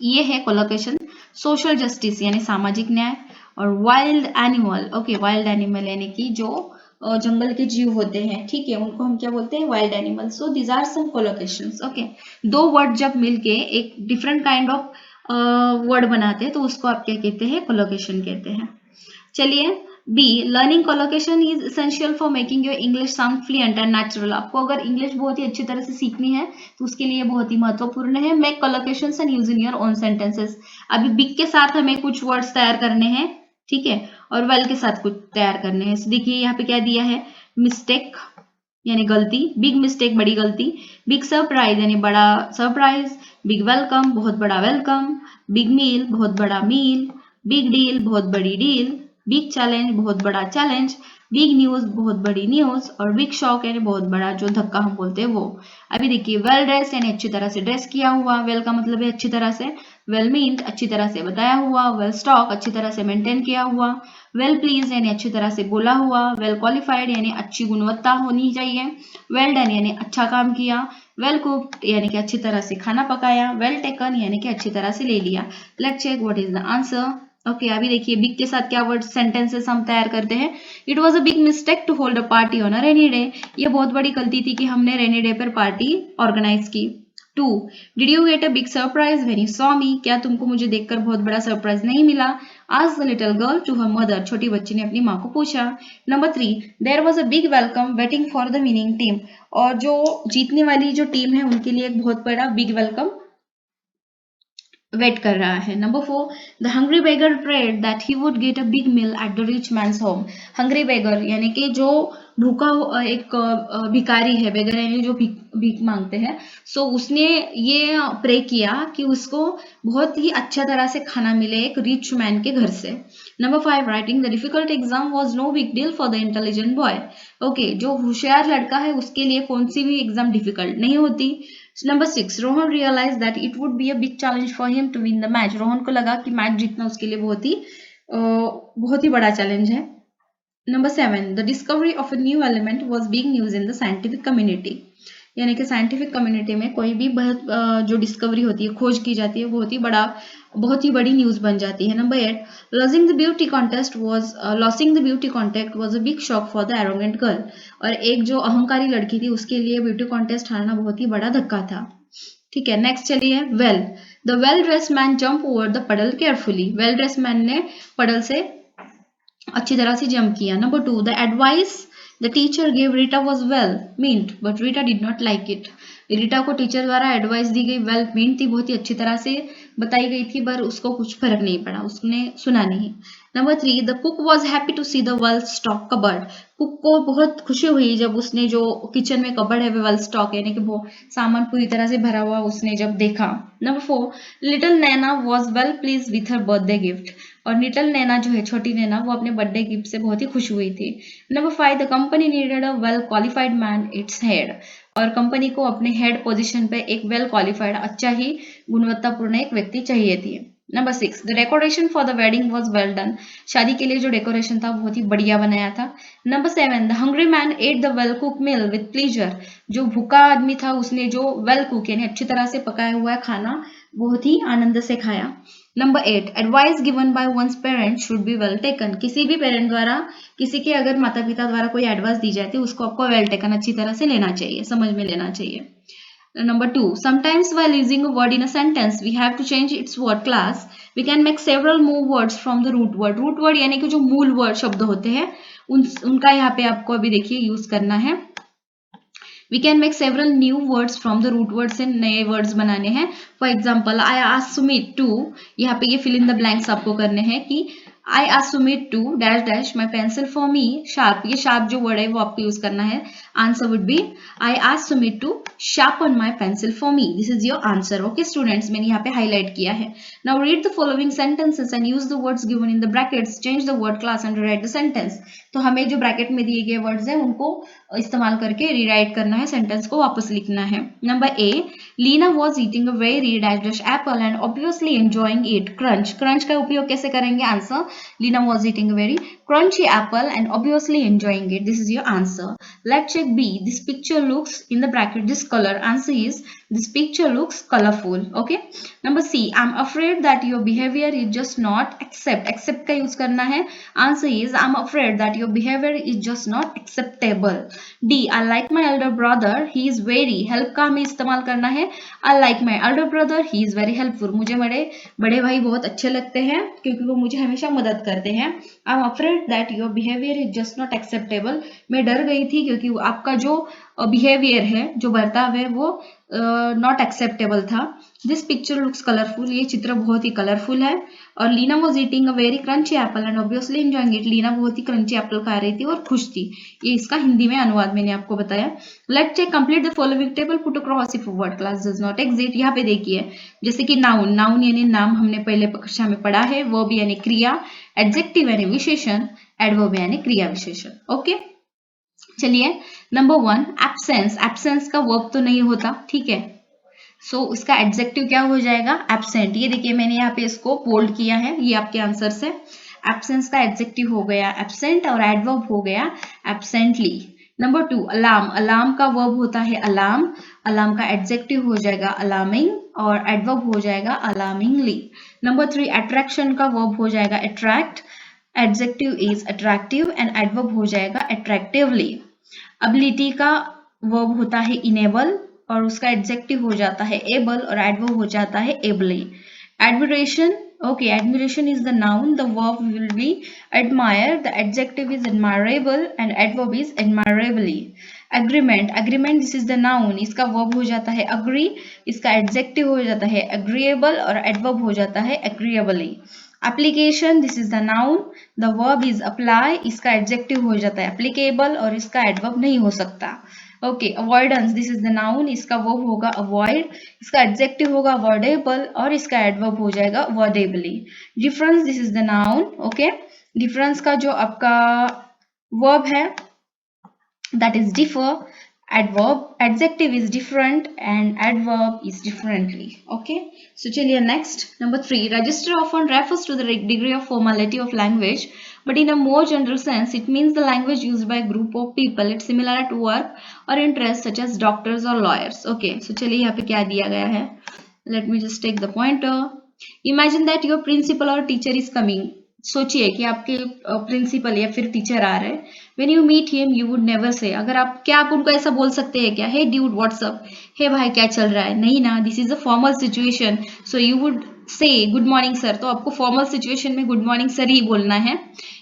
Speaker 1: ये है कोलोकेशन. सोशल जस्टिस यानी सामाजिक न्याय. और wild animal, okay, wild animal यानी कि जो जंगल के जीव होते हैं, ठीक है, उनको हम क्या बोलते हैं, wild animal. So these are some collocations, okay. दो वर्ड जब मिलके एक डिफरेंट काइंड ऑफ वर्ड बनाते हैं तो उसको आप क्या कहते हैं, कोलोकेशन कहते हैं. चलिए B, learning collocation is essential for making your English sound fluent and natural. आपको अगर इंग्लिश बहुत ही अच्छी तरह से सीखनी है तो उसके लिए बहुत ही महत्वपूर्ण है. Make collocations and use in your own sentences. अभी बिग के साथ हमें कुछ वर्ड्स तैयार करने हैं, ठीक है, और वेल के साथ कुछ तैयार करने हैं. देखिए यहाँ पे क्या दिया है, मिस्टेक यानी गलती, बिग मिस्टेक बड़ी गलती. बिग सरप्राइज यानी बड़ा सरप्राइज. बिग वेलकम बहुत बड़ा वेलकम. बिग मील बहुत बड़ा मील. बिग डील बहुत बड़ी डील. बिग चैलेंज बहुत बड़ा चैलेंज. बिग न्यूज बहुत बड़ी न्यूज. और बिग शॉक यानी बहुत बड़ा जो धक्का हम बोलते हैं वो. अभी देखिए वेल ड्रेस्ड यानी अच्छी तरह से ड्रेस किया हुआ. वेल का मतलब है अच्छी तरह से. वेल मीन्ड अच्छी तरह से बताया हुआ. वेल स्टॉक अच्छी तरह से मेंटेन किया हुआ. वेल प्लीज यानी अच्छी तरह से बोला हुआ. वेल क्वालिफाइड यानी अच्छी गुणवत्ता होनी चाहिए. वेल डन यानी अच्छा काम किया. वेल कुक्ड यानी कि अच्छी तरह से खाना पकाया. वेल टेकन यानी कि अच्छी तरह से ले लिया. Let's check what is the answer. Okay, अभी देखिए बिग के साथ क्या वर्ड सेंटेंसेस हम तैयार करते हैं. It was a big mistake to hold a party on a rainy day. ये बहुत बड़ी गलती थी कि हमने रेनी डे पर पार्टी ऑर्गेनाइज की. 2, did you get a big surprise when you saw me. क्या तुमको मुझे देखकर बहुत बड़ा सरप्राइज नहीं मिला. Asked the little girl to her mother. छोटी बच्ची ने अपनी माँ को पूछा. Number 3, there was a big welcome waiting for the winning team. और जो जीतने वाली जो टीम है उनके लिए एक बहुत बड़ा बिग वेलकम वेट कर रहा है. Number 4, the hungry beggar prayed that he would get a big meal at the rich man's home. Hungry beggar यानी कि जो भूखा एक भिखारी है. बेगर यानी जो भीख मांगते हैं. सो उसने ये प्रे किया कि उसको बहुत ही अच्छा तरह से खाना मिले एक रिच मैन के घर से. Number 5, writing the difficult exam was no big deal for the intelligent boy. Okay, जो होशियार लड़का है उसके लिए कौन सी भी एग्जाम डिफिकल्ट नहीं होती. Number 6, Rohan realise that it would be a big challenge for him to win the match. Rohan को लगा कि मैच जीतना उसके लिए बहुत ही बड़ा चैलेंज है. Number 7, the discovery of a new element was big news in the scientific community. यानी कि साइंटिफिक कम्युनिटी में कोई भी जो डिस्कवरी होती है, खोज की जाती है, बहुत ही बड़ी न्यूज बन जाती है. Number 8, losing the beauty contest was a big shock for the arrogant girl. और एक जो अहंकारी लड़की थी उसके लिए ब्यूटी कॉन्टेस्ट हारना बहुत ही बड़ा धक्का था. ठीक है, नेक्स्ट चलिए. Well, the well dressed man jump over the पडल केयरफुली. वेल ड्रेस्ड मैन ने पडल से अच्छी तरह से जंप किया. Number 2, the advice the teacher give Rita was well meant but Rita did not like it. Rita को टीचर द्वारा एडवाइस दी गई, वेल मीन्ड थी, बहुत ही अच्छी तरह से बताई गई थी, पर उसको कुछ फर्क नहीं पड़ा, उसने सुना नहीं. Number 3, the cook was happy to see the well stock cupboard. Cook को बहुत खुशी हुई जब उसने जो किचन में कबर्ड है वेल स्टॉक यानी कि वो सामान पूरी तरह से भरा हुआ उसने जब देखा. Number 4, little Naina was well please with her birthday gift. और लिटिल नैना जो है, छोटी नैना, वो अपने बर्थडे गिफ्ट से बहुत ही खुश हुई थी। Number 5, the company needed a well qualified man its head, और कंपनी को अपने हेड पोजीशन पे एक वेल क्वालिफाइड, अच्छा ही गुणवत्तापूर्ण एक व्यक्ति चाहिए थी। Number 6, the decoration for the wedding was well done, शादी के लिए जो डेकोरेशन था बहुत ही बढ़िया बनाया था। Number 7, the hungry man ate the well cook meal with pleasure, जो भूखा आदमी था उसने जो वेल कुक यानी अच्छी तरह से पकाया हुआ खाना बहुत ही आनंद से खाया। Number 8, advice given by one's parent should be well taken, किसी भी पेरेंट द्वारा, किसी के अगर माता पिता द्वारा कोई एडवाइस दी जाती है उसको आपको वेल टेकन, अच्छी तरह से लेना चाहिए, समझ में लेना चाहिए। Number 2, sometimes while using a word in a sentence, we have to change its word class. We can make several more words from the root word. Root word यानी कि जो मूल word शब्द होते हैं उनका यहाँ पे आपको अभी देखिए यूज करना है। We can make several new words from the root words, से नए words बनाने हैं। For example, I asked Sumit to, यहाँ पे ये fill in the blanks आपको करने हैं कि I asked Sumit to dash dash my pencil for me sharp, ये sharp जो word है वो आपको यूज करना है। Answer would be I asked Sumit to sharpen my pencil for me. This is your answer. Okay students, मैंने यहाँ पे highlight किया है। Now read the following sentences and use the words given in the brackets. Change the word class and rewrite the sentence. तो हमें जो bracket में दिए गए वर्ड्स हैं उनको इस्तेमाल करके रीराइट करना है, सेंटेंस को वापस लिखना है। Number A, Leena was eating a very delicious apple and obviously enjoying it. Crunch, crunch का उपयोग कैसे करेंगे? Answer, Leena was eating a very crunchy apple and obviously enjoying it. This is your answer. Let's check B. This picture looks, in the bracket, this color. Answer is, this picture looks colorful. Okay. Number C. I'm afraid that your behavior is just not accept. Accept का use करना है. Answer is, I'm afraid that your behavior is just not acceptable. D. I like my elder brother. He is very. Help का हमें इस्तेमाल करना है. I like my elder brother. He is very helpful. मुझे मेरे बड़े भाई बहुत अच्छे लगते हैं क्योंकि वो मुझे हमेशा मदद करते हैं। I'm afraid that your behavior is just not acceptable. मैं डर गई थी क्योंकि आपका जो बिहेवियर है, जो बर्ताव है, वो नॉट एक्सेप्टेबल था। दिस पिक्चर लुक्स कलरफुल, ये चित्र बहुत ही कलरफुल है। और Leena was eating a very crunchy apple and obviously enjoying it, Leena बहुत ही क्रंची एप्पल खा रही थी और खुश थी। ये इसका हिंदी में अनुवाद मैंने आपको बताया। Let's check complete the following table, put a cross if word class does not exist. यहाँ पे देखिए, जैसे कि नाउन, नाउन यानी नाम हमने पहले कक्षा में पढ़ा है, वर्ब यानी क्रिया, एडजेक्टिव यानी विशेषण, एडवर्ब यानी क्रिया विशेषण। ओके, चलिए नंबर 1, एब्सेंस। एब्सेंस का वर्ब तो नहीं होता, ठीक है, सो इसका एडजेक्टिव क्या हो जाएगा? एब्सेंट। ये देखिए मैंने यहाँ पे इसको बोल्ड किया है, ये आपके आंसर से। एब्सेंस का एडजेक्टिव हो गया एब्सेंट और एडवर्ब हो गया एब्सेंटली। Number 2, alarm. अलार्म का वर्ब होता है अलार्म, अलार्म का एडजेक्टिव हो जाएगा अलार्मिंग और एडवर्ब हो जाएगा अलार्मिंगली। नंबर 3, अट्रैक्शन का वर्ब हो जाएगा attract, adjective is attractive and adverb हो जाएगा अट्रैक्टिवली। एबिलिटी का वर्ब होता है इनेबल और उसका एडजेक्टिव हो जाता है एबल और एडवर्ब हो जाता है ably. Admiration, okay, admiration is the noun, the verb will be admire, the adjective is admirable and adverb is admirably. Agreement, agreement this is the noun, इसका वर्ब हो जाता है अग्री, इसका एडजेक्टिव हो जाता है एग्रीएबल और एडवर्ब हो जाता है agreeably. Application, this is the noun, the verb is apply, इसका एडजेक्टिव हो जाता है एप्लीकेबल और इसका एडवर्ब नहीं हो सकता। Okay, avoidance, this is the noun, इसका वर्ब होगा अवॉइड, इसका एडजेक्टिव होगा अवॉइडेबल और इसका एडवर्ब हो जाएगा avoidably. Difference, this is the noun, okay, difference का जो आपका वर्ब है that is differ, adverb, adjective is different and adverb is differently. Okay, so chaliye next, number 3, register often refers to the degree of formality of language, but in a more general sense it means the language used by a group of people. It's similar to work or interests such as doctors or lawyers. Okay, so chaliye यहाँ पे क्या दिया गया है, let me just take the pointer. Imagine that your principal or teacher is coming. सोचिए कि आपके principal या फिर टीचर आ रहे हैं। When you meet him, you would never say, अगर आप, क्या आप उनको ऐसा बोल सकते हैं क्या, hey dude what's up, hey भाई क्या चल रहा है? नहीं ना, this is a formal situation, so you would say good morning sir। तो आपको formal situation में good morning sir ही बोलना है।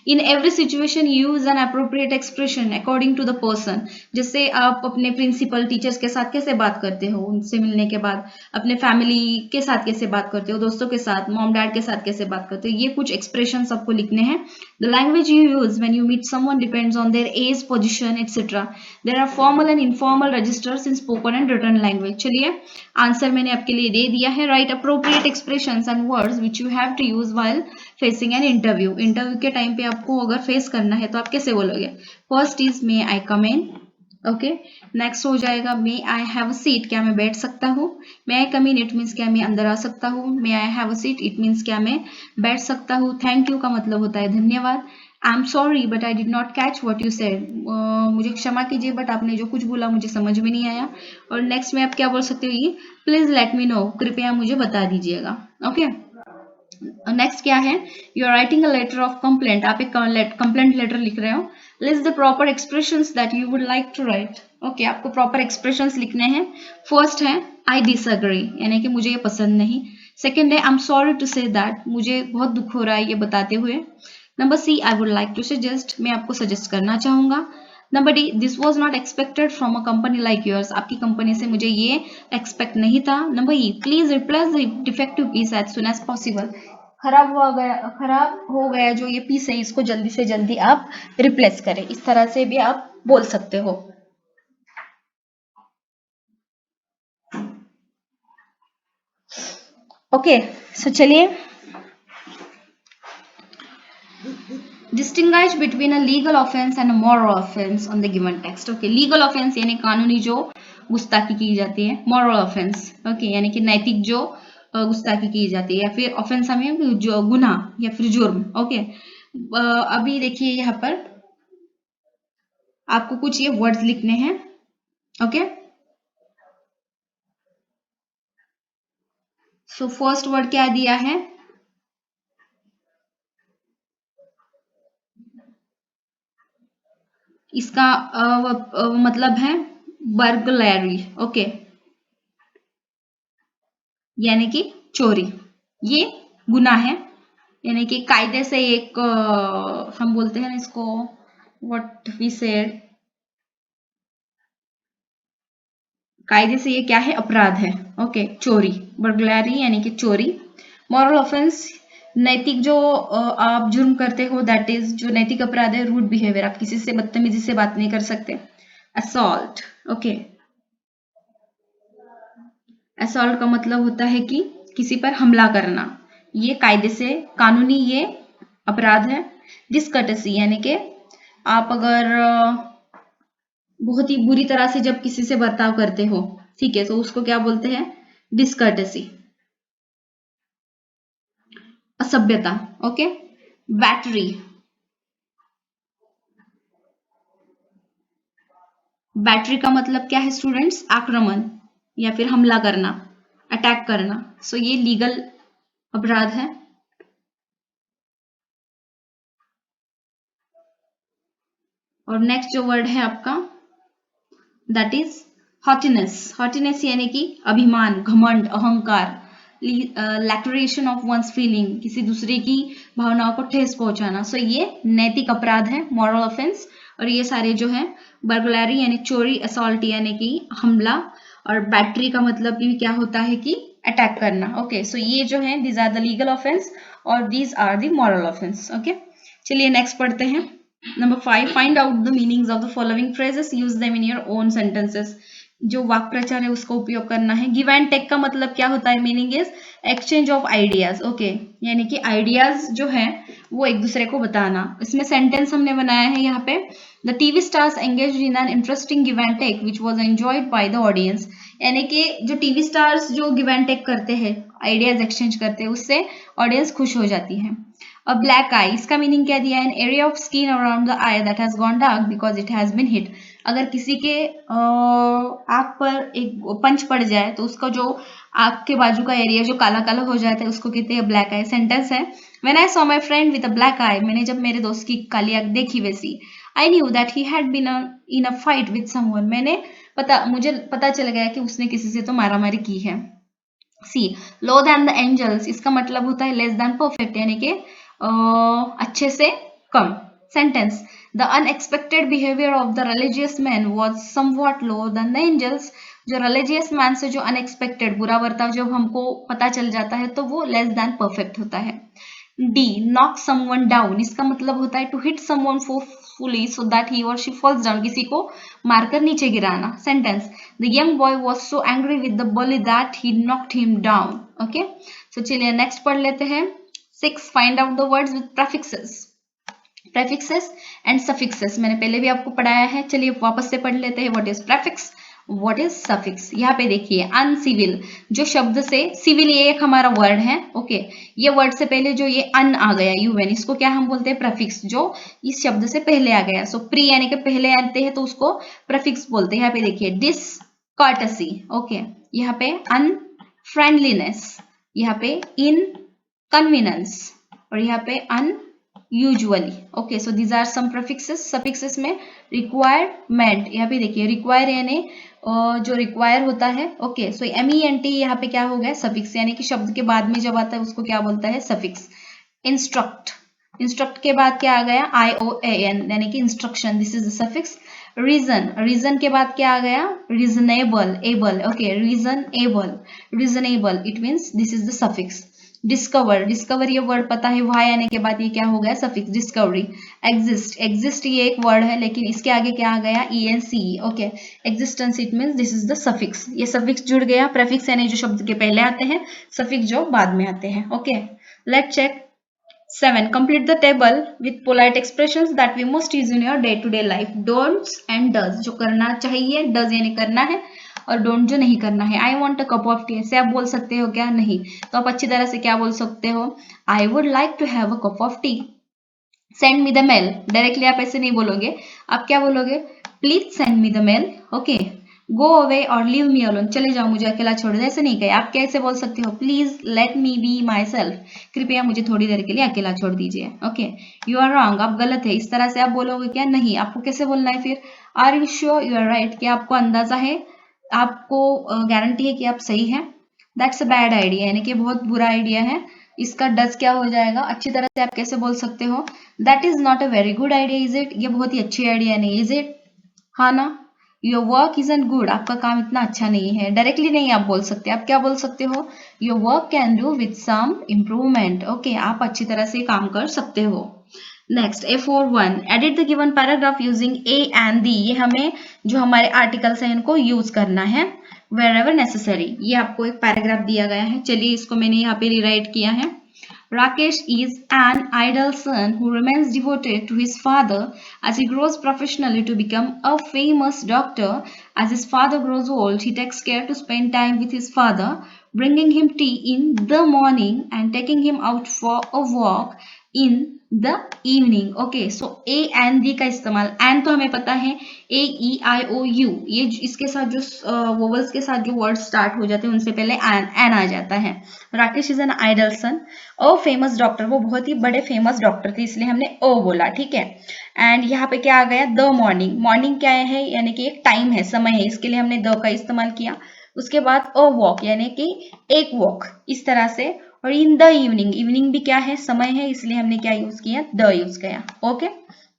Speaker 1: In every situation use an appropriate expression according to the person. जैसे आप अपने प्रिंसिपल टीचर्स के साथ कैसे बात करते हो उनसे मिलने के बाद, अपने फैमिली के साथ कैसे बात करते हो, दोस्तों के साथ, मॉम डैड के साथ कैसे बात करते हो, ये कुछ एक्सप्रेशन आपको लिखने हैं। The language you use when you meet someone depends on their age, position etcetera. There are formal and informal registers in spoken and written language. चलिए आंसर मैंने आपके लिए दे दिया है। Write appropriate expressions and words which you have to use while facing an interview. Interview के time पे आपको अगर फेस करना है तो आप कैसे बोलोगे? First is may I come in, okay. Next हो जाएगा मे आई हैव अ सीट, क्या मैं बैठ सकता हूँ? May I come in it means क्या मैं अंदर आ सकता हूँ? May I have a seat it means क्या मैं बैठ सकता हूँ? थैंक यू का मतलब होता है धन्यवाद। आई am sorry but I did not catch what you said, मुझे क्षमा कीजिए बट आपने जो कुछ बोला मुझे समझ में नहीं आया। और नेक्स्ट में आप क्या बोल सकते हो? ये प्लीज लेट मी नो, कृपया मुझे बता दीजिएगा, ओके। नेक्स्ट क्या है? You are writing a letter of complaint, आप एक कंप्लेंट लेटर लिख रहे हो। List the proper expressions that you would like to write, okay. आपको प्रॉपर एक्सप्रेशंस लिखने हैं। फर्स्ट है आई डिसएग्री, यानी कि मुझे ये पसंद नहीं। सेकेंड है I am sorry to say that, मुझे बहुत दुख हो रहा है ये बताते हुए। Number C I would like to suggest, मैं आपको सजेस्ट करना चाहूंगा। Number D this was not expected from a company like yours, आपकी कंपनी से मुझे ये एक्सपेक्ट नहीं था। Number E please replace the defective piece as soon as possible, खराब हो गया जो ये पीस है इसको जल्दी से जल्दी आप रिप्लेस करें। इस तरह से भी आप बोल सकते हो, ओके। सो चलिए distinguish between a legal offence and a moral offence on the given text, okay. Legal offence यानी कानूनी जो गुस्ताखी की जाती है, मॉरल ऑफेंस, ओके, यानी कि नैतिक जो गुस्ताखी की जाती है, या फिर ऑफेंस हमें जो गुनाह या फिर जुर्म, ओके। अभी देखिए यहाँ पर आपको कुछ ये वर्ड्स लिखने हैं, ओके। सो फर्स्ट वर्ड क्या दिया है? इसका मतलब है बर्गलरी, ओके, यानी कि चोरी। ये गुनाह है, यानी कि कायदे से एक हम बोलते हैं ना इसको, व्हाट वी सेड, कायदे से ये क्या है? अपराध है, ओके। चोरी, बर्गलरी यानी कि चोरी। मॉरल ऑफेंस नैतिक जो आप जुर्म करते हो, दैट इज जो नैतिक अपराध है, रूड बिहेवियर, आप किसी से बदतमीजी से बात नहीं कर सकते। Assault, okay. असॉल्ट का मतलब होता है कि किसी पर हमला करना, ये कायदे से कानूनी ये अपराध है। डिसकर्टेसी यानी कि आप अगर बहुत ही बुरी तरह से जब किसी से बर्ताव करते हो, ठीक है, तो उसको क्या बोलते हैं? डिसकर्टेसी, असभ्यता, ओके। बैटरी, बैटरी का मतलब क्या है स्टूडेंट्स? आक्रमण या फिर हमला करना, अटैक करना। सो ये लीगल अपराध है। और नेक्स्ट जो वर्ड है आपका दैट इज हॉटीनेस। हॉटीनेस यानी कि अभिमान, घमंड, अहंकार, लैक्टरेशन ऑफ वंस फीलिंग, किसी दूसरे की भावनाओं को ठेस पहुंचाना। सो ये नैतिक अपराध है, मॉरल ऑफेंस। और ये सारे जो है बर्गलरी यानी चोरी, असॉल्ट यानी कि हमला, और बैटरी का मतलब भी क्या होता है कि अटैक करना, ओके। सो ये जो है these are the legal offence और these are the moral offence, okay. चलिए नेक्स्ट पढ़ते हैं। Number 5 find out the meanings of the following phrases, use them in your own sentences. जो वाक्य प्रचार है उसका उपयोग करना है। गिव एंड टेक का मतलब क्या होता है? Meaning is exchange of ideas, okay, यानी कि आइडियाज जो है वो एक दूसरे को बताना। इसमें सेंटेंस हमने बनाया है यहाँ पे, the TV stars engaged in an interesting give and take which was enjoyed by the audience, यानी कि जो टीवी स्टार्स जो गिव एंड टेक करते हैं, आइडियाज एक्सचेंज करते हैं, उससे ऑडियंस खुश हो जाती है। अ ब्लैक आई, इसका मीनिंग क्या दिया है? An area of skin around the eye that has gone dark because it has been hit. अगर किसी के आंख पर एक पंच पड़ जाए तो उसका जो आंख के बाजू का एरिया जो काला काला हो जाता है उसको कहते हैं ब्लैक आई। सेंटेंस है when I saw my friend with a black eye, मैंने जब मेरे दोस्त की काली आंख देखी वैसी। I knew that he had been in a fight with someone, मुझे पता चल गया कि उसने किसी से तो मारामारी की है। सी लो देन द एंजल्स, इसका मतलब होता है लेस देन परफेक्ट, यानी कि अच्छे से कम। Sentence, the unexpected behaviour of the religious man was somewhat lower than the angels. जो रिलीजियस मैन से जो अनएक्सपेक्टेड बुरा बर्ताव जब हमको पता चल जाता है तो वो लेस देन परफेक्ट होता है। डी, नॉक समवन डाउन, इसका मतलब होता है to hit someone forcefully so that he और शी फॉल्स डाउन, किसी को मारकर नीचे गिराना। Sentence, the young boy was so angry with the bully that he knocked him down. Okay, so चलिए नेक्स्ट पढ़ लेते हैं। 6, find out the words with prefixes. Prefixes and suffixes मैंने पहले भी आपको पढ़ाया है, चलिए वापस से पढ़ लेते हैं। What is prefix, what is suffix. यहाँ पे देखिए अनसिविल, जो शब्द से सिविल, ये एक हमारा वर्ड है। ओके, ये वर्ड से पहले जो ये अन आ गया यूएन, इसको क्या हम बोलते हैं, प्रेफिक्स, जो इस शब्द से पहले आ गया। सो प्री यानी कि पहले आते हैं तो उसको प्रेफिक्स बोलते हैं। यहाँ पे देखिए डिस कर्टसी, ओके, यहाँ पे अनफ्रेंडलीनेस, यहाँ पे इनकन्वीनियंस और यहाँ पे unusually. Okay, so these are some prefixes. Suffixes में रिक्वायरमेंट, यहाँ पे देखिए रिक्वायर यानी जो रिक्वायर होता है। ओके, सो MENT यहाँ पे क्या हो गया, सफिक्स, यानी कि शब्द के बाद में जब आता है उसको क्या बोलता है, सफिक्स। इंस्ट्रक्ट, इंस्ट्रक्ट के बाद क्या आ गया, IOAN यानी कि instruction, this is the suffix. Reason, reason के बाद क्या आ गया, reasonable, able. Okay, reasonable, reasonable, it means this is the suffix. Discover, discover ये वर्ड पता है, वाई आने के बाद ये क्या हो गया, सफिक्स, डिस्कवरी। एग्जिस्ट, एग्जिस्ट ये एक वर्ड है लेकिन इसके आगे क्या आ गया, ENCE। Okay, existence, it means this is the suffix. ये सफिक्स जुड़ गया, प्रेफिक्स यानी जो शब्द के पहले आते हैं, सफिक्स जो बाद में आते हैं। Okay, let check 7, complete the table with polite expressions that we must use in your day to day life. Don'ts and does, जो करना चाहिए, does यानी करना है, और don't जो नहीं करना है। I want a cup of tea, ऐसे आप बोल सकते हो क्या, नहीं, तो आप अच्छी तरह से क्या बोल सकते हो, I would like to have a cup of tea. Send me the mail, directly आप ऐसे नहीं बोलोगे, आप क्या बोलोगे, please send me the mail. Okay, go away और लीव मी अलोन, चले जाओ मुझे अकेला छोड़ दो, ऐसे नहीं कहे, आप कैसे बोल सकते हो, please let me be my self, कृपया मुझे थोड़ी देर के लिए अकेला छोड़ दीजिए। ओके, यू आर रॉन्ग, आप गलत है, इस तरह से आप बोलोगे क्या, नहीं, आपको कैसे बोलना है फिर, are you sure you are right, क्या आपको अंदाजा है, आपको गारंटी है कि आप सही हैं। दैट्स अ बैड आइडिया, यानी कि बहुत बुरा आइडिया है, इसका डज क्या हो जाएगा, अच्छी तरह से आप कैसे बोल सकते हो, that is not a very good idea, is it, ये बहुत ही अच्छी आइडिया नहीं, इज इट, हाँ ना। Your work is and good, आपका काम इतना अच्छा नहीं है, डायरेक्टली नहीं आप बोल सकते, आप क्या बोल सकते हो, your work can do with some improvement. Okay, आप अच्छी तरह से काम कर सकते हो। Next A41, edit the given paragraph using A and D, ये हमें जो हमारे आर्टिकल्स हैं इनको यूज करना है wherever necessary। ये आपको एक पैराग्राफ दिया गया है, चलिए इसको मैंने यहाँ पे रिराइट किया है। Rakesh is an idle son who remains devoted to his father as he grows professionally to become a famous doctor. As his father grows old, he takes care to spend time with his father, bringing him tea in the morning and taking him out for a walk in the evening. Okay, so A and D का इस्तेमाल, and तो हमें पता है AEIOU, ये इसके साथ जो वोवल्स के साथ जो वर्ड स्टार्ट हो जाते हैं उनसे पहले एन आ जाता है। Rakesh is an idle son, a famous doctor, वो बहुत ही बड़े फेमस डॉक्टर थे इसलिए हमने ओ बोला, ठीक है। एंड यहाँ पे क्या आ गया, द मॉर्निंग, मॉर्निंग क्या है, यानी कि एक टाइम है, समय है, इसके लिए हमने द का इस्तेमाल किया। उसके बाद अ वॉक, यानी कि एक वॉक, इस तरह से। और इन द इवनिंग, इवनिंग भी क्या है, समय है, इसलिए हमने क्या यूज किया, द यूज किया। ओके,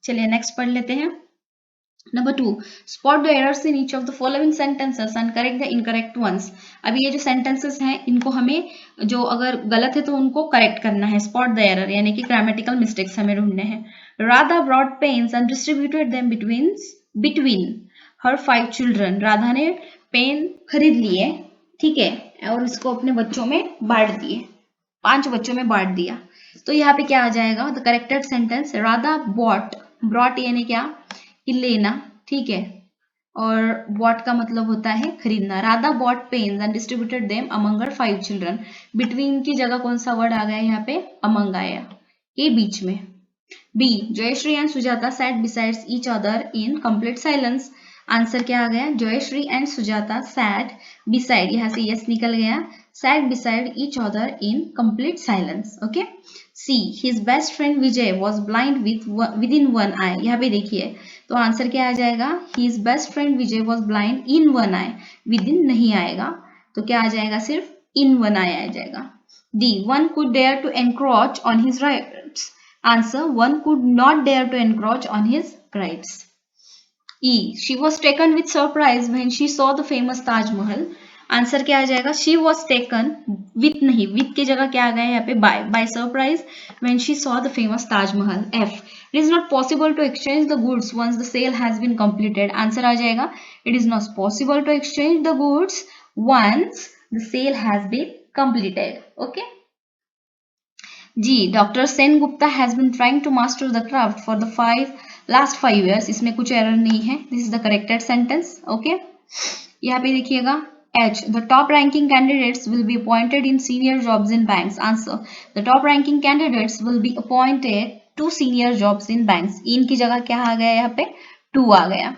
Speaker 1: चलिए नेक्स्ट पढ़ लेते हैं। Number 2, spot the errors in each of the following sentences and correct the incorrect ones. अभी ये जो सेंटेंसेस हैं इनको हमें जो अगर गलत है तो उनको करेक्ट करना है। स्पॉट द एरर यानी कि ग्रामेटिकल मिस्टेक्स हमें ढूंढने हैं। Radha brought pens and distributed them between her 5 children, Radha ने पेन खरीद लिए, ठीक है, और इसको अपने बच्चों में बांट दिए, 5 बच्चों में बांट दिया। तो यहाँ पे क्या आ जाएगा, the corrected sentence, Radha bought, brought यानी क्या, कि लेना, ठीक है, और बॉट का मतलब होता है खरीदना। Radha bought pens and distributed them among her 5 children, between की जगह कौन सा वर्ड आ गया यहाँ पे, अमंग आया, के बीच में। B, Jayashree and Sujata sat besides each other in complete silence. Answer क्या आ गया, Jayashree and Sujata sat beside, यहाँ से यस निकल गया, sat beside each other in complete silence. Okay. C, his best friend Vijay was blind within one eye. यहाँ पे देखिए तो आंसर क्या आ जाएगा, his best friend Vijay was blind in one eye. within नहीं आएगा तो क्या आ जाएगा, सिर्फ in one eye आ जाएगा। D, one could dare to encroach on his rights. Answer, one could not dare to encroach on his rights. E, she was taken with surprise when she saw the famous Taj Mahal. Answer क्या आ जाएगा? She was taken with, नहीं, with की जगह क्या आ गया है यहाँ पे? by surprise when she saw the famous Taj Mahal. F, it is not possible to exchange the goods once the sale has been completed. Answer आ जाएगा, it is not possible to exchange the goods once the sale has been completed. Okay. G, Dr. Sen Gupta has been trying to master the craft for the last 5 years. इसमें कुछ error नहीं है. This is the corrected sentence. Okay. यहाँ पे देखिएगा. H, the top ranking candidates will be appointed in senior jobs in banks. Answer, the top ranking candidates will be appointed to senior jobs in banks. In की जगह क्या आ गया यहाँ पे? To आ गया.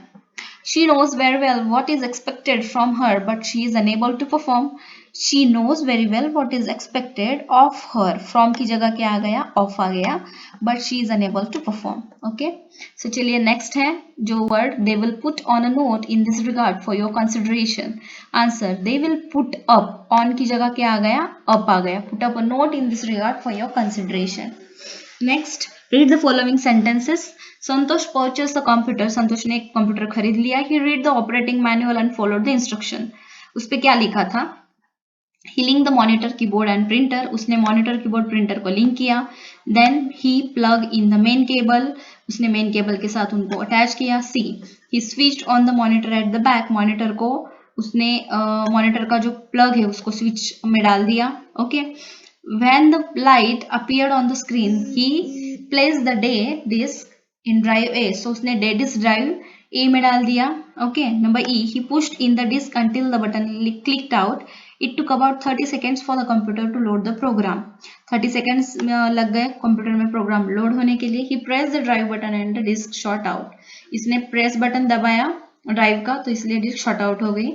Speaker 1: She knows very well what is expected from her, but she is unable to perform. She knows very well what is expected of her. From की जगह क्या आ गया? Of आ गया. But she is unable to perform. Okay. So चलिए next है जो word they will put on a note in this regard for your consideration. Answer, they will put up. On की जगह क्या आ गया? Up आ गया. Put up a note in this regard for your consideration. Next, read the following sentences. Santosh purchased a computer. संतोष ने एक computer खरीद लिया. He read the operating manual and followed the instruction. उस पे क्या लिखा था? He linked the monitor, keyboard and printer. उसने monitor, keyboard, printer को लिंक किया. Then he plugged in the main cable. उसने main cable के साथ उनको attach किया. C, he switched on the monitor at the back. monitor को उसने monitor का जो plug है उसको switch में डाल दिया. Okay. When the light appeared on the screen, he placed the day disk in drive A. So उसने day disk drive A में डाल दिया. Okay. Number E, he pushed in the disk until the button clicked out. It took about 30 seconds for the computer to load the program. 30 seconds लग गए computer में program load होने के लिए. He pressed the drive button and the disk shot out. इसने press button दबाया drive का तो इसलिए डिस्क शॉट आउट हो गई.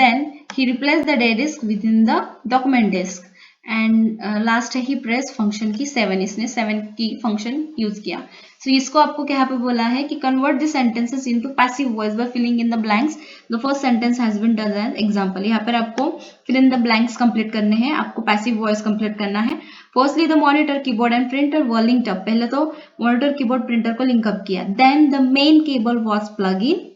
Speaker 1: Then he replaced the day disk within the document disk. And last है ही प्रेस फंक्शन की 7. इसने 7 की फंक्शन यूज किया. सो इसको आपको क्या पे बोला है कि convert the sentences into passive voice by filling in the blanks. The first sentence has been done as example. यहाँ पर आपको fill in the blanks complete करने हैं. आपको पैसिव वॉइस कंप्लीट करना है. Firstly the monitor, keyboard and printer were linked up. पहले तो मॉनिटर, कीबोर्ड, प्रिंटर को लिंक अप किया. Then the main cable was plug in.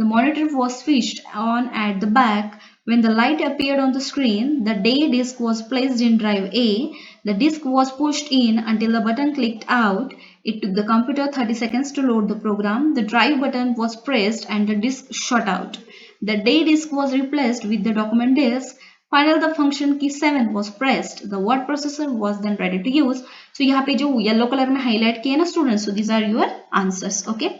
Speaker 1: The monitor was switched on at the back. When the light appeared on the screen, the day disk was placed in drive A. The disk was pushed in until the button clicked out. It took the computer 30 seconds to load the program. The drive button was pressed and the disk shot out. The day disk was replaced with the document disk. Finally, the function key 7 was pressed. The word processor was then ready to use. So यहाँ पे जो yellow color में highlight किए ना students, so these are your answers. Okay.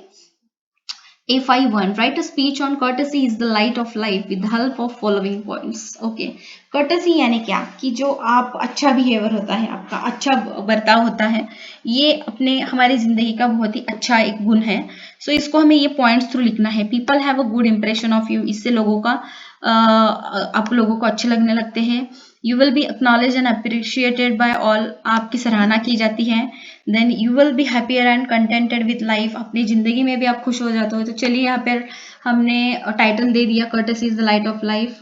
Speaker 1: A51, write a speech on courtesy is the light of life with the help of following points. Okay, courtesy यानी क्या कि जो आप अच्छा बिहेवियर होता है, आपका अच्छा बर्ताव होता है, ये अपने हमारी जिंदगी का बहुत ही अच्छा एक गुण है. सो इसको हमें ये पॉइंट्स थ्रू लिखना है. People have a good impression of you. इससे लोगों का आप लोगों को अच्छे लगने लगते हैं. You will be acknowledge and appreciated by all. आपकी सराहना की जाती है. Then you will be happier and contented with life. अपनी जिंदगी में भी आप खुश हो जाते हो. तो चलिए यहाँ पर हमने टाइटल दे दिया courtesy is the light of life.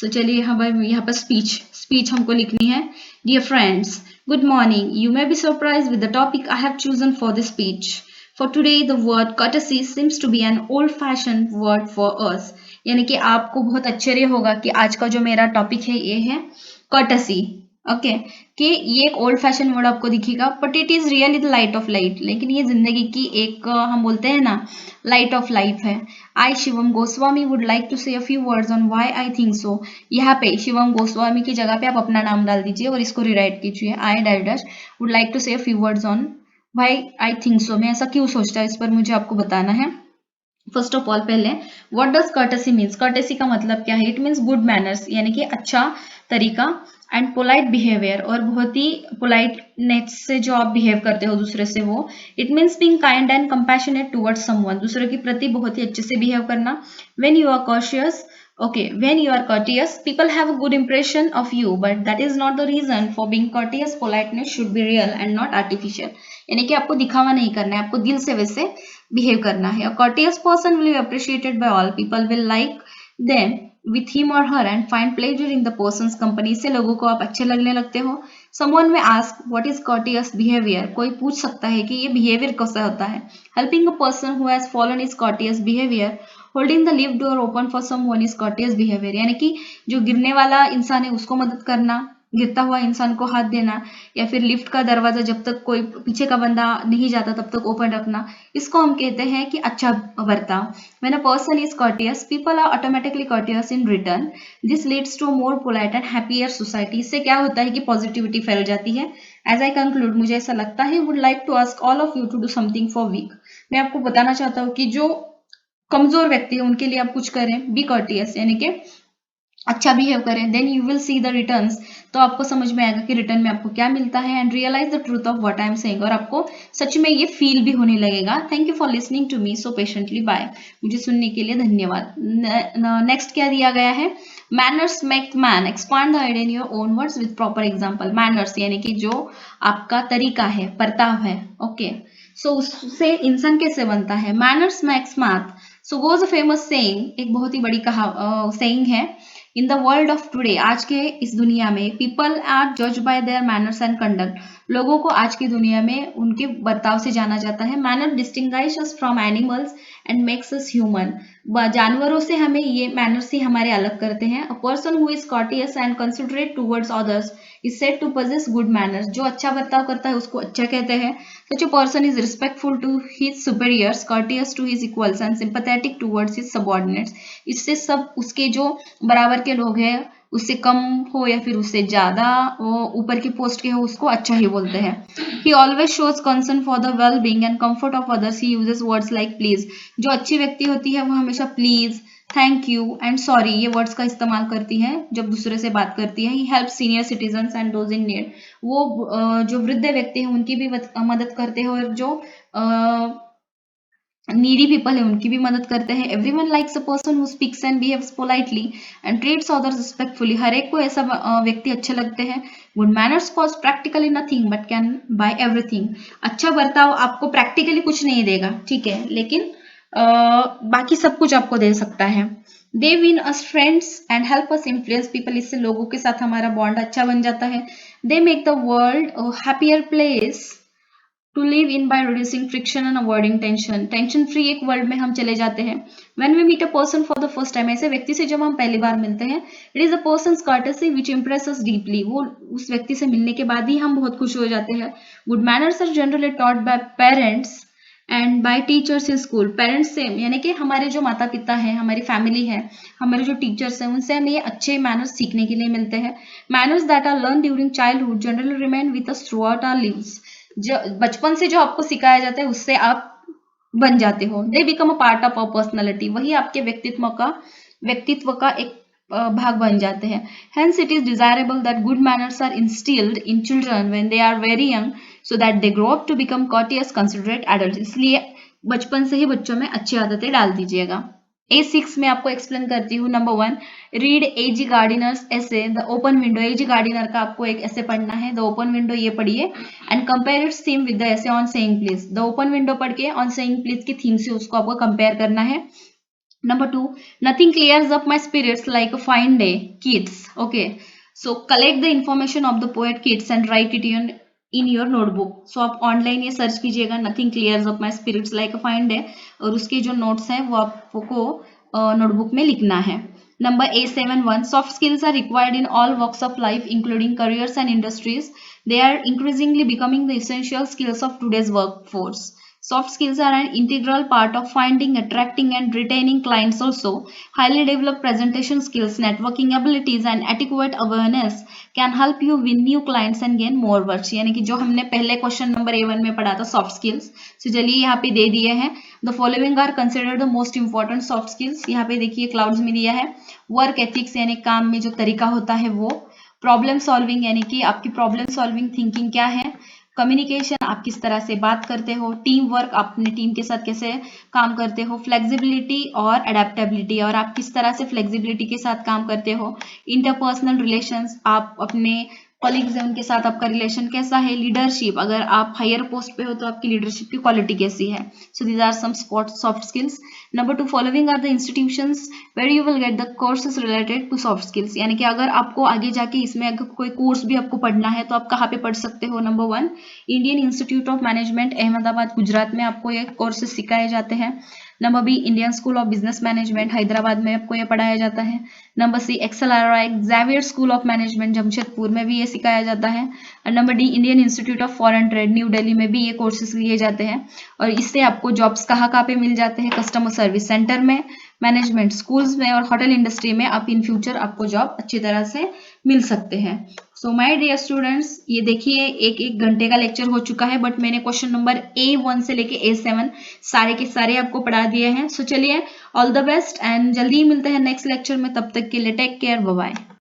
Speaker 1: So चलिए यहाँ पर स्पीच हमको लिखनी है. Dear friends, good morning. You may be surprise with the topic I have chosen for this speech. For today the word courtesy seems to be an old fashion word for us. यानी कि आपको बहुत आश्चर्य होगा कि आज का जो मेरा टॉपिक है ये है कर्टसी. ओके, कि ये एक ओल्ड फैशन वर्ड आपको दिखेगा, but it is really the light of light. लेकिन ये जिंदगी की एक हम बोलते हैं ना लाइट ऑफ लाइफ है. I Shivam Goswami would like to say a few words on why I think so. यहाँ पे शिवम गोस्वामी की जगह पे आप अपना नाम डाल दीजिए और इसको रिराइट कीजिए. I dash would like to say a few words on why I think so. मैं ऐसा क्यों सोचता हूँ इस पर मुझे आपको बताना है. फर्स्ट ऑफ ऑल पहले what does courtesy means. Courtesy का मतलब क्या है? इट मीन्स गुड मैनर्स यानी कि अच्छा तरीका. एंड पोलाइट बिहेवियर, और बहुत ही पोलाइटनेस से जो आप बिहेव करते हो दूसरे से वो. It means being kind and compassionate towards someone. दूसरे के प्रति बहुत ही अच्छे से बिहेव करना. When you are cautious, okay, when you are courteous, people have a good impression of you, but that is not the reason for being courteous. Politeness should be real and not artificial. यानी कि आपको दिखावा नहीं करना है, आपको दिल से वैसे बिहेव करना है. A courteous person will be appreciated by all. People will like them with him or her and find pleasure in the person's company. इससे लोगों को आप अच्छे लगने लगते हो. Someone may ask what is courteous behavior. कोई पूछ सकता है कि ये behavior कैसा होता है. Helping a person who has fallen is courteous behavior. Holding the lift door open for someone is courteous behavior. यानी कि जो गिरने वाला इंसान है उसको मदद करना, गिरता हुआ इंसान को हाथ देना, या फिर लिफ्ट का दरवाजा जब तक कोई पीछे का बंदा नहीं जाता तब तक ओपन रखना, इसको हम कहते हैं कि अच्छा बर्ताव. When a person is courteous, people are automatically courteous in return. This leads to a more polite and happier society. इससे क्या होता है कि पॉजिटिविटी फैल जाती है. As I conclude, मुझे ऐसा लगता है would like to ask all of you to do something for weak. मैं आपको बताना चाहता हूँ कि जो कमजोर व्यक्ति है उनके लिए आप कुछ करें. बी courteous यानी कि अच्छा बिहेव करें. Then you will see the returns. तो आपको समझ में आएगा कि रिटर्न में आपको क्या मिलता है. And realize the truth of what I am saying. और आपको सच में ये फील भी होने लगेगा. Thank you for listening to me so patiently. Bye. मुझे सुनने के लिए धन्यवाद. नेक्स्ट क्या दिया गया है? Manners make man. Expand the idea in your own words with proper example. Manners यानी कि जो आपका तरीका है, बर्ताव है. ओके, सो उससे इंसान कैसे बनता है? Manners makes math. So goes a famous saying. एक बहुत ही बड़ी सेइंग है. In the world of today, आज के इस दुनिया में, पीपल आर जज bye there manners and conduct. लोगों को आज की दुनिया में उनके बर्ताव से जाना जाता है. Manner distinguish us from animals and makes us human. जानवरों से हमें ये मैनर्स ही हमारे अलग करते हैं. A person who is courteous and considerate towards others is said to possess good manners. जो अच्छा बर्ताव करता है उसको अच्छा कहते हैं. Such a person is respectful to his superiors, courteous to his equals and sympathetic towards his subordinates. इससे सब उसके जो बराबर के लोग हैं, उससे कम हो या फिर उससे ज्यादा ऊपर की पोस्ट के हो, उसको अच्छा ही बोलते हैं. ही always shows concern for the well being and comfort of others. He uses words like please. जो अच्छी व्यक्ति होती है वो हमेशा please, thank you and sorry ये वर्ड्स का इस्तेमाल करती है जब दूसरे से बात करती है. He help senior citizens and those in need. वो जो वृद्ध व्यक्ति है उनकी भी मदद करते हैं, और जो नीडी पीपल है उनकी भी मदद करते हैं. Everyone likes a person who speaks and behaves politely and treats others respectfully. हर एक को ऐसा व्यक्ति अच्छे लगते हैं. Good manners cost practically nothing but can buy everything. अच्छा बर्ताव आपको प्रैक्टिकली कुछ नहीं देगा, ठीक है, लेकिन बाकी सब कुछ आपको दे सकता है. They win us friends and help us influence people. इससे लोगों के साथ हमारा बॉन्ड अच्छा बन जाता है. They make the world a happier place to live in by reducing friction and avoiding tension. Tension free एक वर्ल्ड में हम चले जाते हैं. When we meet a person for the first time, ऐसे व्यक्ति से जब हम पहली बार मिलते हैं, it is a person's courtesy which impresses us deeply. वो उस व्यक्ति से मिलने के बाद ही हम बहुत खुश हो जाते हैं. Good manners are generally taught by parents and by teachers in school. Parents से यानी कि हमारे जो माता पिता हैं, हमारी फैमिली है, हमारे जो टीचर्स हैं, उनसे हमें ये अच्छे मैनर्स सीखने के लिए मिलते हैं. Manners that are learn during childhood generally remain with us throughout our lives. जो बचपन से जो आपको सिखाया जाता है उससे आप बन जाते हो. They become a part of our personality. वही आपके व्यक्तित्व का एक भाग बन जाते हैं. Hence it is desirable that good manners are instilled in children when they are very young so that they grow up to become courteous, considerate adults. इसलिए बचपन से ही बच्चों में अच्छी आदतें डाल दीजिएगा. A6 में आपको एक्सप्लेन करती हूँ. Number 1, read A.G. Gardiner's essay the open window. A.G. Gardiner का आपको एक ऐसे पढ़ना है, द ओपन विंडो, ये पढ़िए and compare its theme with the essay on saying please. द ओपन विंडो पढ़ के ऑन सेइंग प्लीज की थीम से उसको आपको कंपेयर करना है. Number 2, nothing clears up my spirits like a fine day. Keats. Okay. So collect the information of the poet Keats and write it in your notebook. So आप online ये search कीजिएगा, nothing clears up my spirits like a fine day, और उसके जो notes हैं वो आपको notebook में लिखना है. Number A71, soft skills are required in all walks of life including careers and industries. They are increasingly becoming the essential skills of today's workforce. Soft skills are an integral part of finding, attracting and retaining clients also. Highly developed presentation skills, networking abilities and adequate awareness can help you win new clients and gain more work. यानी कि जो हमने पहले question number A1 में पढ़ा था soft skills, तो चलिए यहाँ पे दे दिए हैं. The following are considered the most important soft skills. यहाँ पे देखिए क्लाउड्स में दिया है. वर्क एथिक्स यानी काम में जो तरीका होता है वो. प्रॉब्लम सॉल्विंग यानी कि आपकी प्रॉब्लम सॉल्विंग थिंकिंग क्या है. कम्युनिकेशन, आप किस तरह से बात करते हो. टीम वर्क, आप अपने टीम के साथ कैसे काम करते हो. फ्लेक्सिबिलिटी और अडेप्टेबिलिटी, और आप किस तरह से फ्लेक्सिबिलिटी के साथ काम करते हो. इंटरपर्सनल रिलेशंस, आप अपने कॉलीग्स हैं उनके साथ आपका रिलेशन कैसा है, लीडरशिप, अगर आप हायर पोस्ट पे हो तो आपकी लीडरशिप की क्वालिटी कैसी है. So these are some soft skills. Number 2, following are the institutions where you will get the courses related to soft skills. यानी कि अगर आपको आगे जाके इसमें अगर कोई कोर्स भी आपको पढ़ना है तो आप कहाँ पे पढ़ सकते हो. Number 1, Indian Institute of Management Ahmedabad Gujarat में आपको ये कोर्सेज सिखाए जाते हैं. Number B, Indian School of Business Management Hyderabad में आपको ये पढ़ाया जाता है. Number C, XLRI Xavier School of Management Jamshedpur में भी ये सिखाया जाता है. और number D, Indian Institute of Foreign Trade New Delhi में भी ये कोर्सेज लिए जाते हैं. और इससे आपको जॉब्स कहाँ पे मिल जाते हैं, कस्टमर सर्विस सेंटर में, मैनेजमेंट स्कूल्स में और होटल इंडस्ट्री में आप इन फ्यूचर आपको जॉब अच्छी तरह से मिल सकते हैं. सो माय डियर स्टूडेंट्स, ये देखिए एक घंटे का लेक्चर हो चुका है, बट मैंने क्वेश्चन नंबर A1 से लेके A7 सारे के सारे आपको पढ़ा दिए हैं. सो चलिए, ऑल द बेस्ट एंड जल्दी ही मिलते हैं नेक्स्ट लेक्चर में. तब तक के लिए टेक केयर, बाय बाय.